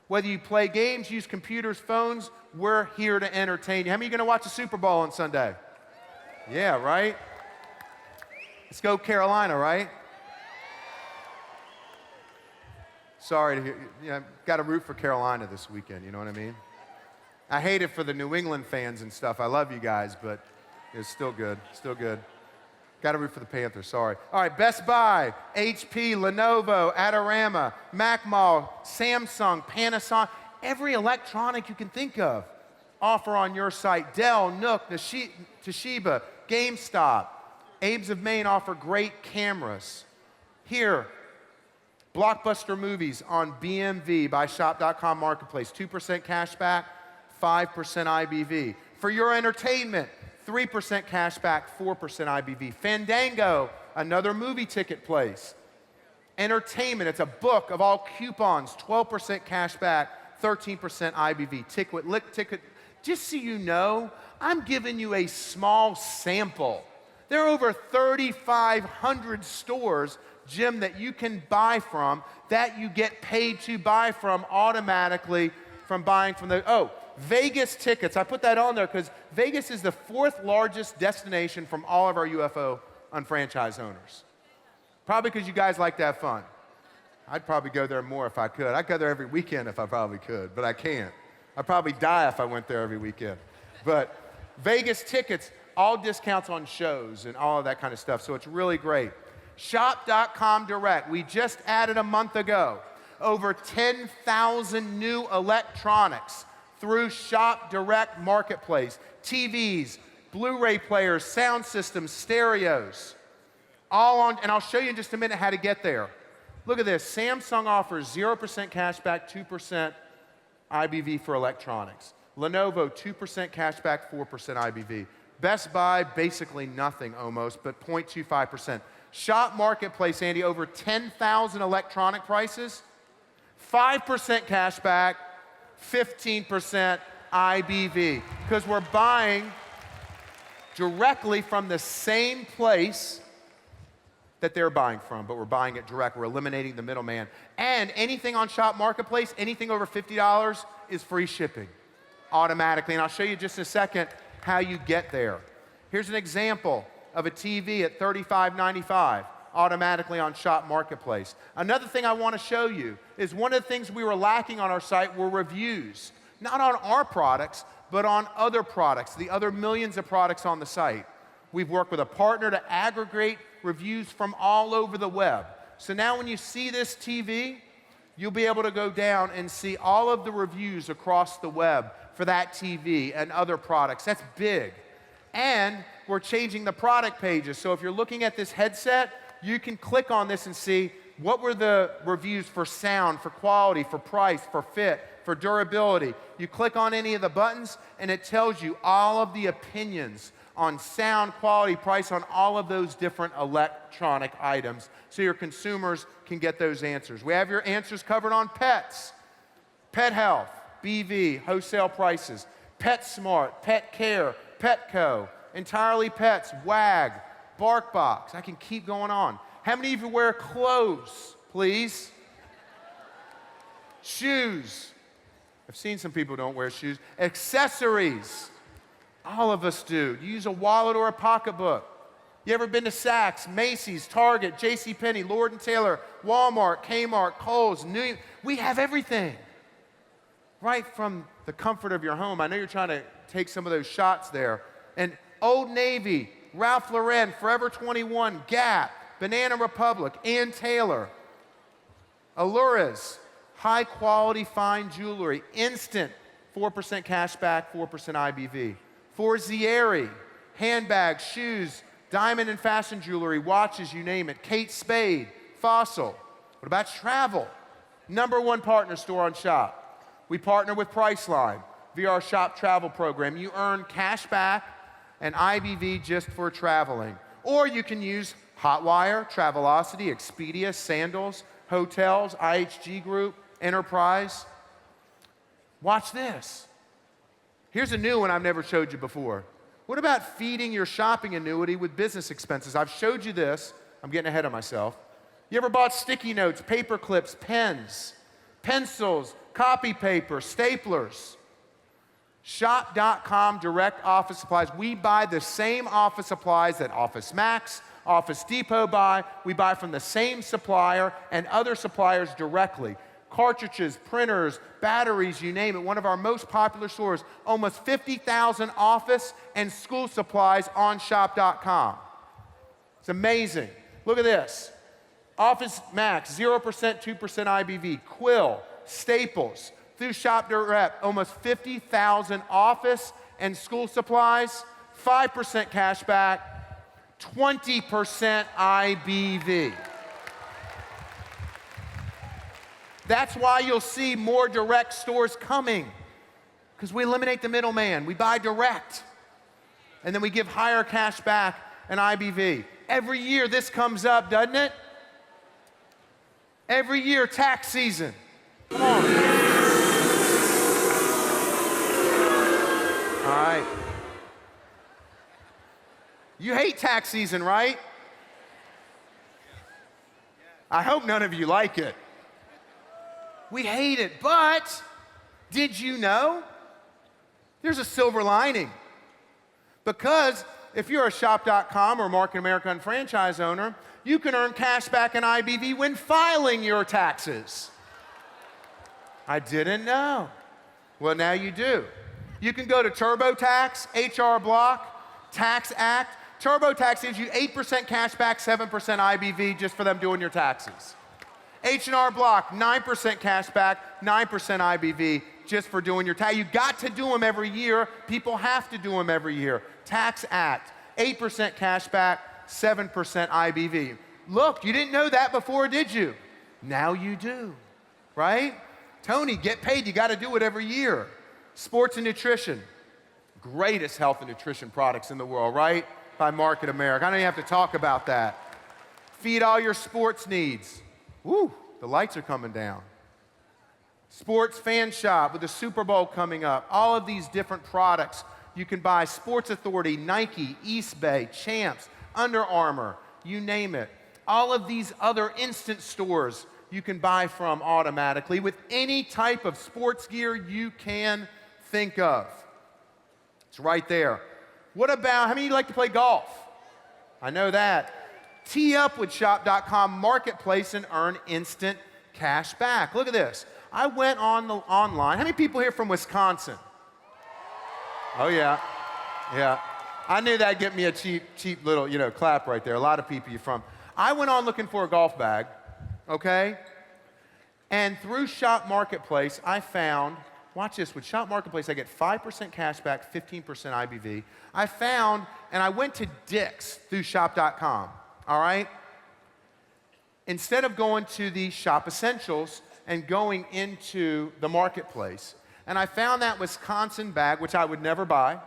Whether you play games, use computers, phones, we're here to entertain you. How many of you are going to watch the Super Bowl on Sunday? Yeah, right? Let's go Carolina, right? Sorry to hear, got to root for Carolina this weekend, you know what I mean? I hate it for the New England fans and stuff. I love you guys, but it's still good, still good. Got to root for the Panthers, sorry. All right, Best Buy, HP, Lenovo, Adorama, Mac Mall, Samsung, Panasonic, every electronic you can think of offer on your site. Dell, Nook, Toshiba, GameStop. Abe's of Maine offer great cameras. Here, Blockbuster Movies on BMV by Shop.com Marketplace. 2% cash back, 5% IBV. For your entertainment, 3% cash back, 4% IBV. Fandango, another movie ticket place. Entertainment, it's a book of all coupons, 12% cash back, 13% IBV. Ticket. Just so you know, I'm giving you a small sample. There are over 3,500 stores, Jim, that you can buy from, that you get paid to buy from automatically from buying from the, Vegas tickets. I put that on there because Vegas is the 4th largest destination from all of our UFO UnFranchise owners. Probably because you guys like to have fun. I'd probably go there more if I could. I'd go there every weekend if I probably could, but I can't. I'd probably die if I went there every weekend. But Vegas tickets, all discounts on shows and all of that kind of stuff, so it's really great. Shop.com Direct, we just added a month ago over 10,000 new electronics through Shop Direct Marketplace. TVs, Blu-ray players, sound systems, stereos, all on, and I'll show you in just a minute how to get there. Look at this, Samsung offers 0% cash back, 2% IBV for electronics. Lenovo, 2% cash back, 4% IBV. Best Buy, basically nothing almost, but 0.25%. Shop Marketplace, Andy, over 10,000 electronic prices, 5% cash back, 15% IBV, because we're buying directly from the same place that they're buying from, but we're buying it direct. We're eliminating the middleman. And anything on Shop Marketplace, anything over $50 is free shipping automatically. And I'll show you just in a second how you get there. Here's an example of a TV at $35.95 automatically on Shop Marketplace. Another thing I want to show you is one of the things we were lacking on our site were reviews. Not on our products, but on other products, the other millions of products on the site. We've worked with a partner to aggregate reviews from all over the web. So now when you see this TV, you'll be able to go down and see all of the reviews across the web for that TV and other products. That's big. And we're changing the product pages. So if you're looking at this headset, you can click on this and see what were the reviews for sound, for quality, for price, for fit, for durability. You click on any of the buttons and it tells you all of the opinions on sound, quality, price, on all of those different electronic items so your consumers can get those answers. We have your answers covered on pets, pet health, BV, wholesale prices, PetSmart, Pet Care, Petco, Entirely Pets, WAG, BarkBox. I can keep going on. How many of you wear clothes, please? Shoes. I've seen some people don't wear shoes. Accessories. All of us do. You use a wallet or a pocketbook. You ever been to Saks, Macy's, Target, JCPenney, Lord & Taylor, Walmart, Kmart, Kohl's, we have everything. Right from the comfort of your home. I know you're trying to take some of those shots there. And Old Navy, Ralph Lauren, Forever 21, Gap, Banana Republic, Ann Taylor, Allura's, high quality fine jewelry, instant 4% cash back, 4% IBV. Forzieri, handbags, shoes, diamond and fashion jewelry, watches, you name it. Kate Spade, Fossil. What about travel? #1 partner store on Shop. We partner with Priceline via our Shop Travel program. You earn cash back and IBV just for traveling. Or you can use Hotwire, Travelocity, Expedia, Sandals, Hotels, IHG Group, Enterprise. Watch this. Here's a new one I've never showed you before. What about feeding your shopping annuity with business expenses? I've showed you this. I'm getting ahead of myself. You ever bought sticky notes, paper clips, pens, pencils, copy paper, staplers? Shop.com direct office supplies. We buy the same office supplies that Office Max, Office Depot buy. We buy from the same supplier and other suppliers directly. Cartridges, printers, batteries, you name it. One of our most popular stores, almost 50,000 office and school supplies on shop.com. It's amazing. Look at this. Office Max, 0%, 2% IBV. Quill, Staples, through Shop Direct, almost 50,000 office and school supplies, 5% cash back, 20% IBV. That's why you'll see more direct stores coming, because we eliminate the middleman. We buy direct, and then we give higher cash back and IBV. Every year this comes up, doesn't it? Every year, tax season. Come on. All right. You hate tax season, right? I hope none of you like it. We hate it, but did you know there's a silver lining? Because if you're a Shop.com or Marc America UnFranchise owner, you can earn cash back and IBV when filing your taxes. I didn't know. Well, now you do. You can go to TurboTax, HR Block, Tax Act. TurboTax gives you 8% cash back, 7% IBV just for them doing your taxes. H&R Block, 9% cash back, 9% IBV just for doing your tax. You got to do them every year. People have to do them every year. Tax Act, 8% cash back, 7% IBV. Look, you didn't know that before, did you? Now you do, right? Tony, get paid. You got to do it every year. Sports and nutrition, greatest health and nutrition products in the world, right? By Marc America. I don't even have to talk about that. Feed all your sports needs. Woo, the lights are coming down. Sports Fan Shop with the Super Bowl coming up. All of these different products you can buy. Sports Authority, Nike, East Bay, Champs, Under Armour, you name it. All of these other instant stores you can buy from automatically with any type of sports gear you can think of. It's right there. What about, how many of you like to play golf? I know that. Tee up with Shop.com Marketplace and earn instant cash back. Look at this. I went online. How many people here from Wisconsin? Oh, yeah. Yeah. I knew that'd get me a cheap little, clap right there. A lot of people you're from. I went on looking for a golf bag, okay? And through Shop Marketplace, I found, watch this, with Shop Marketplace, I get 5% cash back, 15% IBV. I found, and I went to Dick's through shop.com, all right? Instead of going to the Shop Essentials and going into the marketplace, and I found that Wisconsin bag, which I would never buy,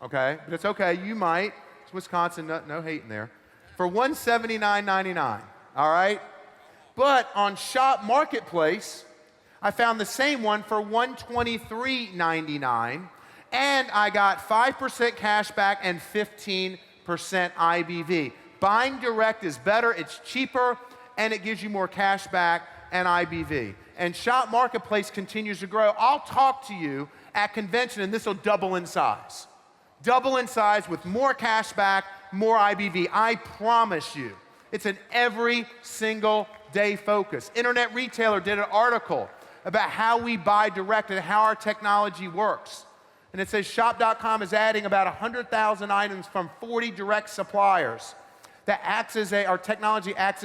okay? But it's okay, you might. It's Wisconsin, no hate in there. For $179.99, all right? But on Shop Marketplace, I found the same one for $123.99, and I got 5% cash back and 15% IBV. Buying direct is better, it's cheaper, and it gives you more cash back and IBV. And Shop Marketplace continues to grow. I'll talk to you at convention, and this will double in size. Double in size with more cash back, more IBV. I promise you. It's an every single day focus. Internet Retailer did an article about how we buy direct and how our technology works. And it says shop.com is adding about 100,000 items from 40 direct suppliers. That acts as our technology acts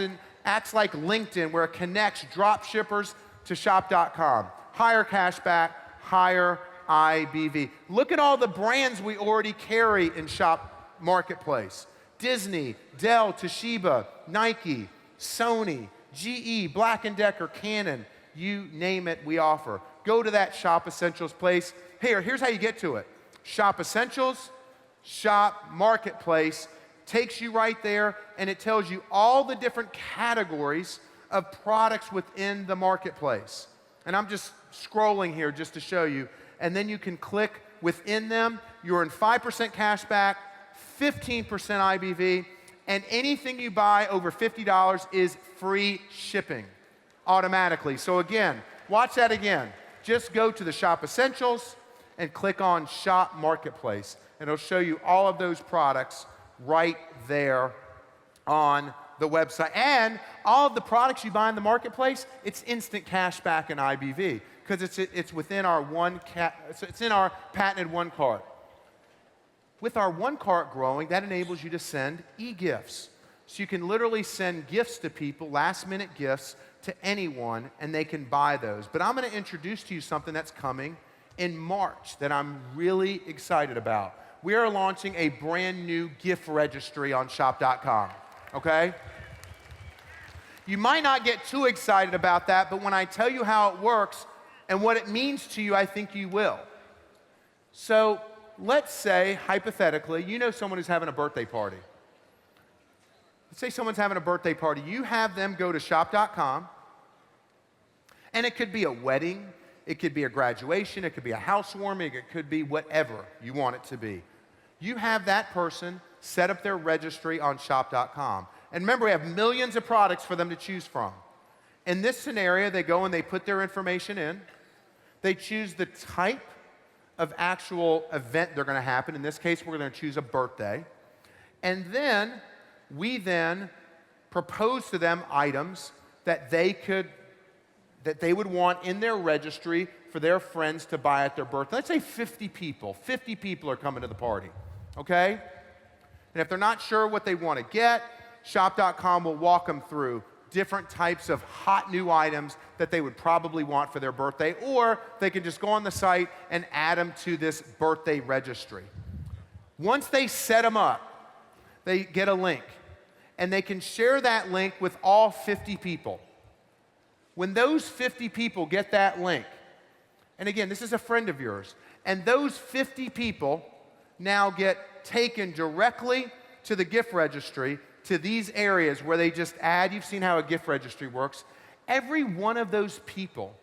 like LinkedIn, where it connects drop shippers to shop.com. Higher cash back, higher IBV. Look at all the brands we already carry in Shop Marketplace. Disney, Dell, Toshiba, Nike, Sony, GE, Black & Decker, Canon, you name it, we offer. Go to that Shop Essentials place. Here's how you get to it. Shop Essentials, Shop Marketplace, takes you right there, and it tells you all the different categories of products within the marketplace. And I'm just scrolling here just to show you. And then you can click within them. You earn 5% cash back, 15% IBV, and anything you buy over $50 is free shipping automatically. So again, watch that again. Just go to the Shop Essentials and click on Shop Marketplace, and it'll show you all of those products right there on the website. And all of the products you buy in the marketplace, it's instant cash back and IBV because it's within our it's in our patented one cart. With our one cart growing, that enables you to send eGifts. So you can literally send gifts to people, last minute gifts to anyone, and they can buy those. But I'm going to introduce to you something that's coming in March that I'm really excited about. We are launching a brand new gift registry on shop.com, okay? You might not get too excited about that, but when I tell you how it works and what it means to you, I think you will. So let's say, hypothetically, you know someone who's having a birthday party. Let's say someone's having a birthday party. You have them go to shop.com, and it could be a wedding, it could be a graduation, it could be a housewarming, it could be whatever you want it to be. You have that person set up their registry on shop.com. And remember, we have millions of products for them to choose from. In this scenario, they go and they put their information in. They choose the type of actual event they're going to happen. In this case, we're going to choose a birthday. And then we then propose to them items that they would want in their registry for their friends to buy at their birthday. Let's say 50 people. 50 people are coming to the party, okay? And if they're not sure what they want to get, shop.com will walk them through different types of hot new items that they would probably want for their birthday, or they can just go on the site and add them to this birthday registry. Once they set them up, they get a link, and they can share that link with all 50 people. When those 50 people get that link, and again, this is a friend of yours, and those 50 people now get taken directly to the gift registry, to these areas where they just add. You've seen how a gift registry works. Every one of those people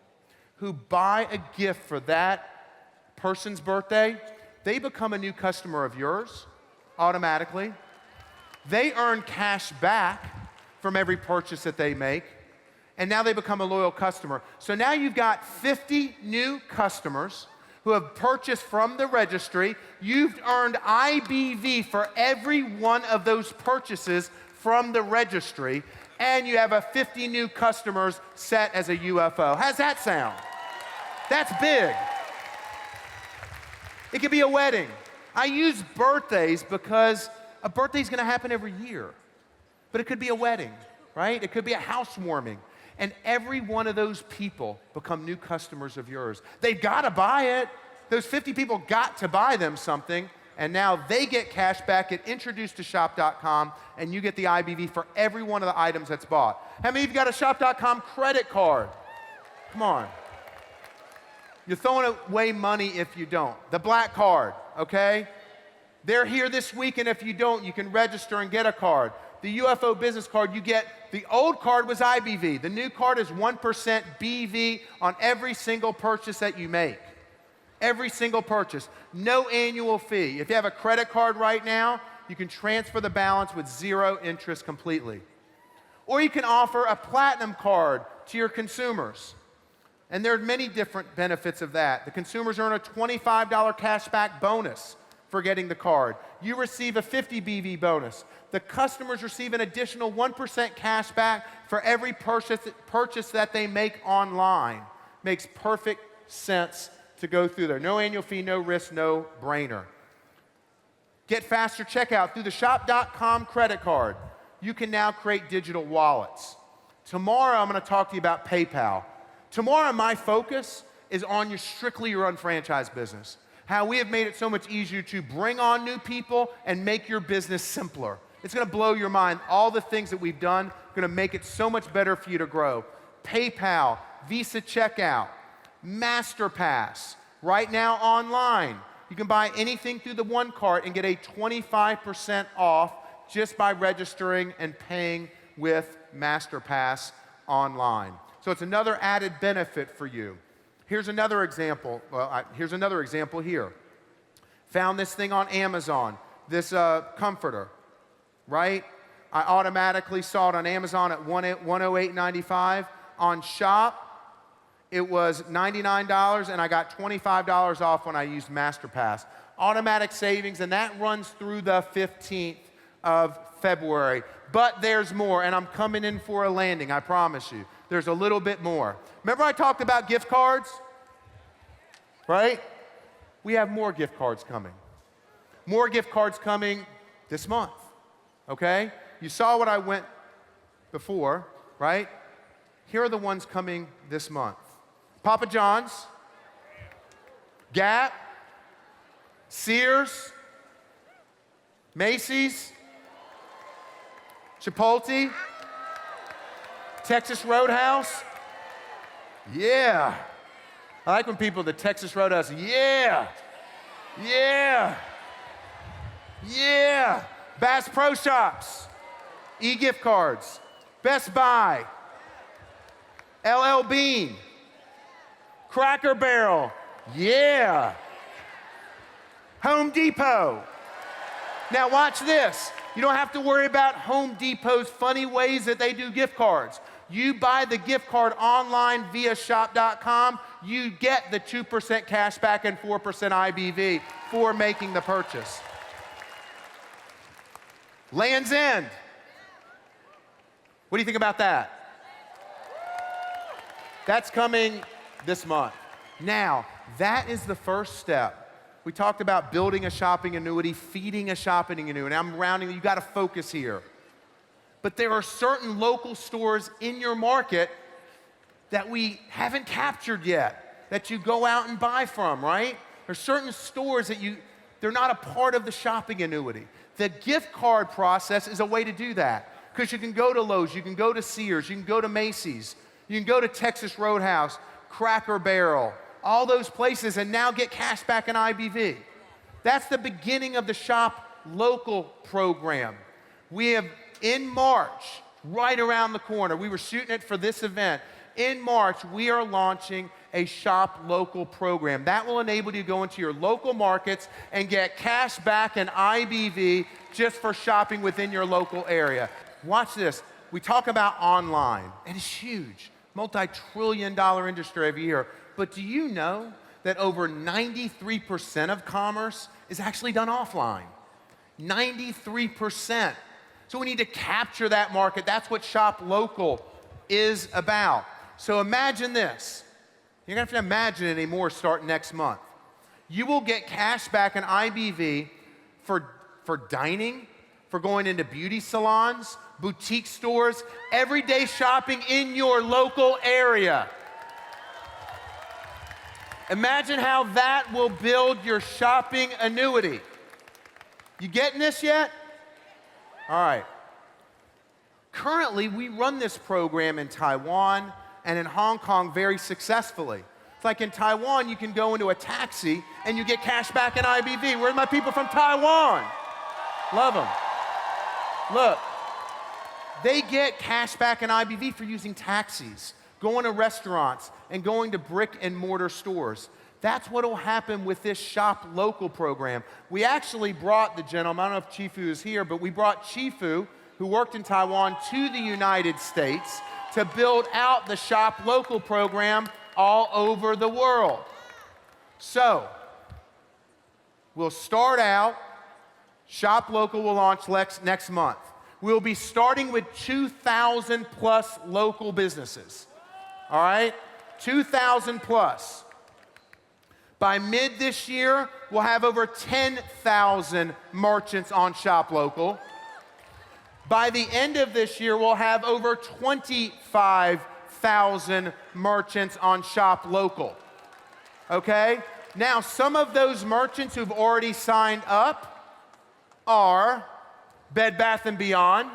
who buy a gift for that person's birthday, they become a new customer of yours automatically. They earn cash back from every purchase that they make, and now they become a loyal customer. So now you've got 50 new customers who have purchased from the registry. You've earned IBV for every one of those purchases from the registry, and you have a 50 new customers set as a UFO. How's that sound? That's big. It could be a wedding. I use birthdays because a birthday is going to happen every year, but it could be a wedding, right? It could be a housewarming. And every one of those people become new customers of yours. They've got to buy it. Those 50 people got to buy them something, and now they get cash back, get introduced to shop.com, and you get the IBV for every one of the items that's bought. How many of you got a shop.com credit card? Come on. You're throwing away money if you don't. The black card, okay? They're here this week, and if you don't, you can register and get a card. The UFO business card, you get, the old card was IBV. The new card is 1% BV on every single purchase that you make. Every single purchase. No annual fee. If you have a credit card right now, you can transfer the balance with 0 interest completely. Or you can offer a platinum card to your consumers. And there are many different benefits of that. The consumers earn a $25 cashback bonus for getting the card. You receive a 50 BV bonus. The customers receive an additional 1% cash back for every purchase that they make online. Makes perfect sense to go through there. No annual fee, no risk, no brainer. Get faster checkout through the shop.com credit card. You can now create digital wallets. Tomorrow I'm going to talk to you about PayPal. Tomorrow my focus is on strictly your unfranchised business. How we have made it so much easier to bring on new people and make your business simpler. It's going to blow your mind. All the things that we've done are going to make it so much better for you to grow. PayPal, Visa checkout, MasterPass. Right now online, you can buy anything through the one cart and get a 25% off just by registering and paying with MasterPass online. So it's another added benefit for you. Here's another example. Here's another example here. Found this thing on Amazon, this comforter, right? I automatically saw it on Amazon at $108.95. On Shop, it was $99, and I got $25 off when I used MasterPass. Automatic savings, and that runs through the 15th of February. But there's more, and I'm coming in for a landing, I promise you. There's a little bit more. Remember I talked about gift cards? Right? We have more gift cards coming. More gift cards coming this month, okay? You saw what I went before, right? Here are the ones coming this month. Papa John's, Gap, Sears, Macy's, Chipotle, Texas Roadhouse. Yeah. I like when people, the Texas Roadhouse, yeah. Yeah. Yeah. Bass Pro Shops, eGift cards, Best Buy, LL Bean, Cracker Barrel, yeah. Home Depot. Now watch this. You don't have to worry about Home Depot's funny ways that they do gift cards. You buy the gift card online via shop.com, you get the 2% cash back and 4% IBV for making the purchase. Land's End. What do you think about that? That's coming this month. Now, that is the first step. We talked about building a shopping annuity, feeding a shopping annuity. I'm rounding, you got to focus here. But there are certain local stores in your market that we haven't captured yet, that you go out and buy from, right? There's certain stores that they're not a part of the shopping annuity. The gift card process is a way to do that, because you can go to Lowe's, you can go to Sears, you can go to Macy's, you can go to Texas Roadhouse, Cracker Barrel, all those places, and now get cash back and IBV. That's the beginning of the Shop Local program. We have, in March, right around the corner, we were shooting it for this event. In March, we are launching a Shop Local program. That will enable you to go into your local markets and get cash back and IBV just for shopping within your local area. Watch this. We talk about online, and it's huge, multi-trillion-dollar industry every year. But do you know that over 93% of commerce is actually done offline? 93%. So we need to capture that market. That's what Shop Local is about. So imagine this. You're going to have to imagine it anymore starting next month. You will get cash back and IBV for dining, for going into beauty salons, boutique stores, everyday shopping in your local area. Imagine how that will build your shopping annuity. You getting this yet? All right. Currently, we run this program in Taiwan and in Hong Kong very successfully. It's like in Taiwan, you can go into a taxi and you get cash back in IBV. Where are my people from Taiwan? Love them. Look, they get cash back in IBV for using taxis, going to restaurants, and going to brick and mortar stores. That's what will happen with this Shop Local program. We actually brought the gentleman, I don't know if Chifu is here, but we brought Chifu, who worked in Taiwan, to the United States to build out the Shop Local program all over the world. So, we'll start out, Shop Local will launch next month. We'll be starting with 2,000 plus local businesses, all right? 2,000 plus. By mid this year, we'll have over 10,000 merchants on Shop Local. By the end of this year, we'll have over 25,000 merchants on Shop Local. Okay? Now, some of those merchants who've already signed up are Bed Bath & Beyond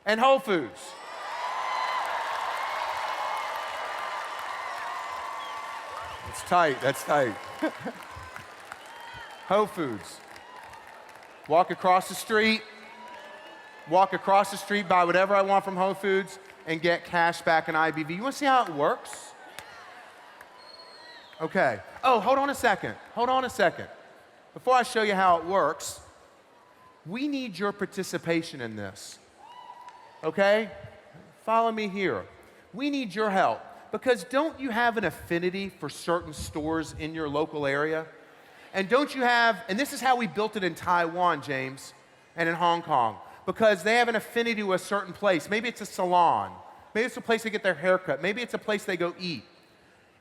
and Whole Foods. That's tight, that's tight. Whole Foods. Walk across the street, buy whatever I want from Whole Foods, and get cash back in IBV. You want to see how it works? Okay. Oh, hold on a second. Before I show you how it works, we need your participation in this. Okay? Follow me here. We need your help. Because don't you have an affinity for certain stores in your local area? And don't you have, and this is how we built it in Taiwan, James, and in Hong Kong, because they have an affinity to a certain place. Maybe it's a salon. Maybe it's a place they get their hair cut. Maybe it's a place they go eat.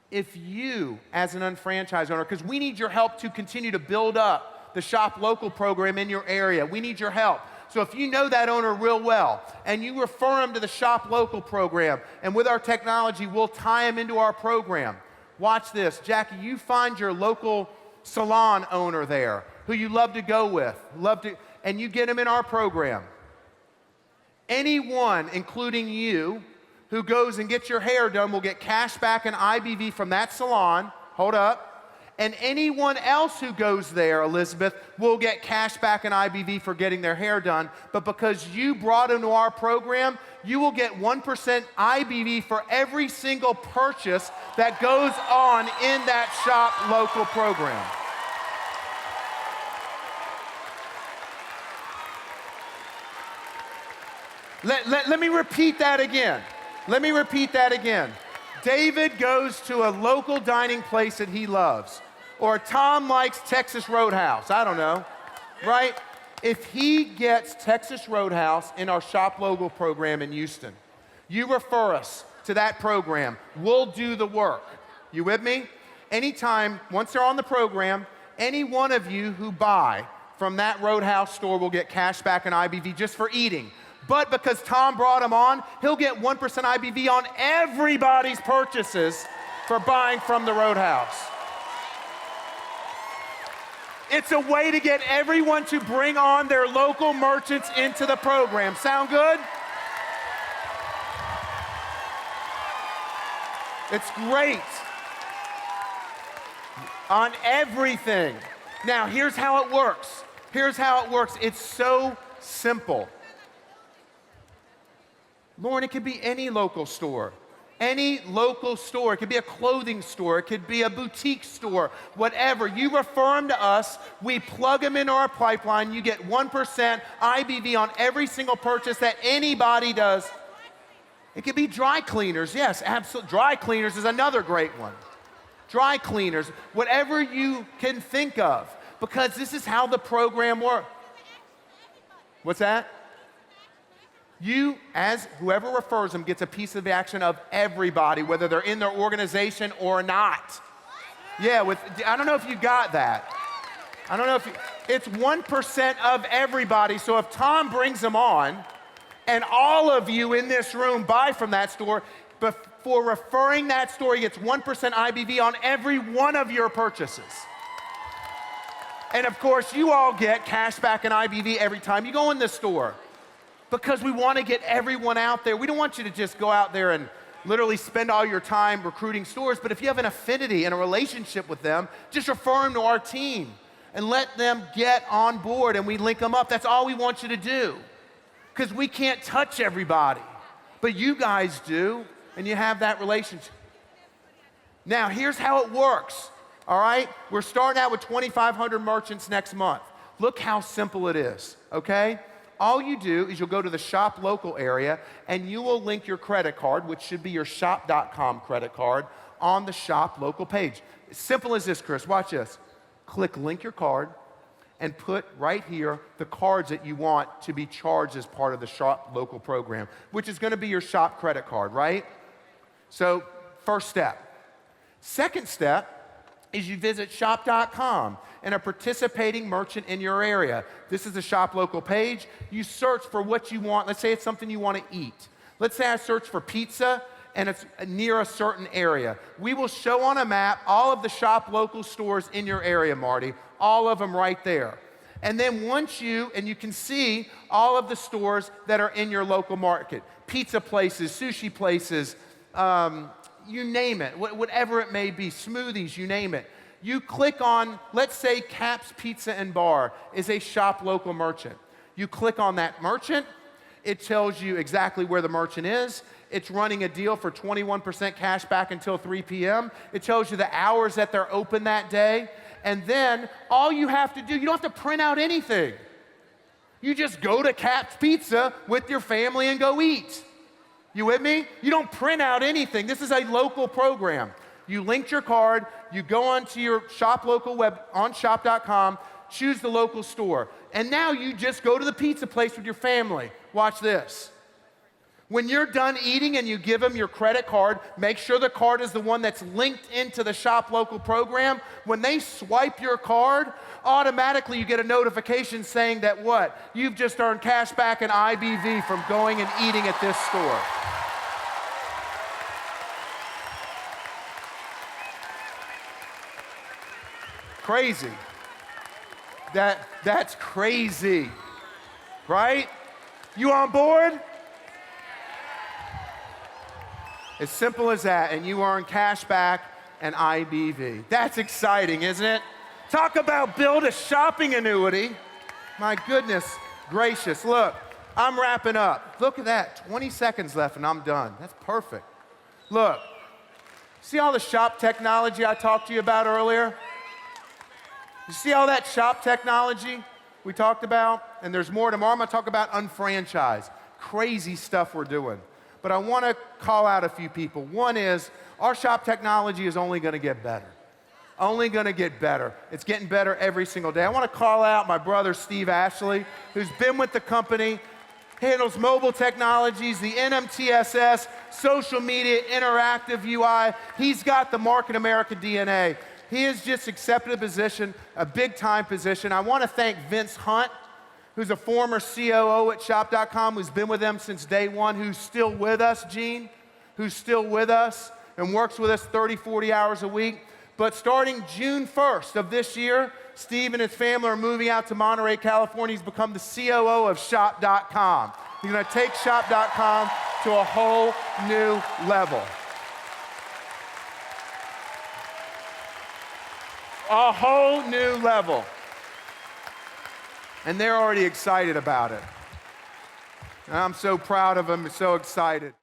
If you, as an unfranchised owner, because we need your help to continue to build up the Shop Local program in your area. We need your help. So if you know that owner real well and you refer them to the Shop Local program, and with our technology, we'll tie them into our program. Watch this. Jackie, you find your local salon owner there who you love to go with, and you get them in our program. Anyone, including you, who goes and gets your hair done will get cash back in IBV from that salon. Hold up. And anyone else who goes there, Elizabeth, will get cash back in IBV for getting their hair done. But because you brought them to our program, you will get 1% IBV for every single purchase that goes on in that Shop Local program. Let me repeat that again. David goes to a local dining place that he loves. Or Tom likes Texas Roadhouse. I don't know, right? If he gets Texas Roadhouse in our Shop Local program in Houston, you refer us to that program. We'll do the work. You with me? Anytime, once they're on the program, any one of you who buy from that Roadhouse store will get cash back in IBV just for eating. But because Tom brought him on, he'll get 1% IBV on everybody's purchases for buying from the Roadhouse. It's a way to get everyone to bring on their local merchants into the program. Sound good? It's great. On everything. Now, here's how it works. It's so simple. Lauren, it could be any local store. It could be a clothing store. It could be a boutique store. Whatever. You refer them to us. We plug them into our pipeline. You get 1% IBV on every single purchase that anybody does. It could be dry cleaners. Yes, absolutely. Dry cleaners is another great one. Dry cleaners. Whatever you can think of. Because this is how the program works. What's that? You, as whoever refers them, gets a piece of the action of everybody, whether they're in their organization or not. Yeah, I don't know if you got that. I don't know if you... It's 1% of everybody. So if Tom brings them on, and all of you in this room buy from that store, for referring that store, he gets 1% IBV on every one of your purchases. And of course, you all get cashback and IBV every time you go in the store, because we want to get everyone out there. We don't want you to just go out there and literally spend all your time recruiting stores, but if you have an affinity and a relationship with them, just refer them to our team and let them get on board, and we link them up. That's all we want you to do, because we can't touch everybody, but you guys do, and you have that relationship. Now, here's how it works, all right? We're starting out with 2,500 merchants next month. Look how simple it is, okay? All you do is you'll go to the Shop Local area, and you will link your credit card, which should be your shop.com credit card, on the Shop Local page. As simple as this, Chris. Watch this. Click Link Your Card, and put right here the cards that you want to be charged as part of the Shop Local program, which is going to be your Shop credit card, right? So, first step. Second step is you visit shop.com and a participating merchant in your area. This is the Shop Local page. You search for what you want. Let's say it's something you want to eat. Let's say I search for pizza and it's near a certain area. We will show on a map all of the Shop Local stores in your area, Marty, all of them right there. And then once you can see all of the stores that are in your local market, pizza places, sushi places, you name it, whatever it may be, smoothies, you name it. You click on, let's say Cap's Pizza and Bar is a Shop Local merchant. You click on that merchant, it tells you exactly where the merchant is. It's running a deal for 21% cash back until 3 p.m. It tells you the hours that they're open that day. And then all you have to do, you don't have to print out anything. You just go to Cap's Pizza with your family and go eat. You with me? You don't print out anything. This is a local program. You link your card, you go onto your Shop Local web on shop.com, choose the local store, and now you just go to the pizza place with your family. Watch this. When you're done eating and you give them your credit card, make sure the card is the one that's linked into the Shop Local program. When they swipe your card, automatically you get a notification saying that what? You've just earned cash back and IBV from going and eating at this store. Crazy. That's crazy, right? You on board? As simple as that, and you earn cash back and IBV. That's exciting, isn't it? Talk about build a shopping annuity. My goodness gracious. Look, I'm wrapping up. Look at that, 20 seconds left and I'm done. That's perfect. Look, see all the shop technology I talked to you about earlier? You see all that shop technology we talked about? And there's more tomorrow. I'm gonna talk about UnFranchise. Crazy stuff we're doing. But I want to call out a few people. One is, our shop technology is only going to get better. Only going to get better. It's getting better every single day. I want to call out my brother, Steve Ashley, who's been with the company, handles mobile technologies, the NMTSS, social media, interactive UI. He's got the Marc in America DNA. He has just accepted a position, a big-time position. I want to thank Vince Hunt, who's a former COO at Shop.com, who's been with them since day one, who's still with us, Gene, who's still with us and works with us 30, 40 hours a week. But starting June 1st of this year, Steve and his family are moving out to Monterey, California. He's become the COO of Shop.com. He's gonna take Shop.com to a whole new level. A whole new level. And they're already excited about it. And I'm so proud of them, so excited.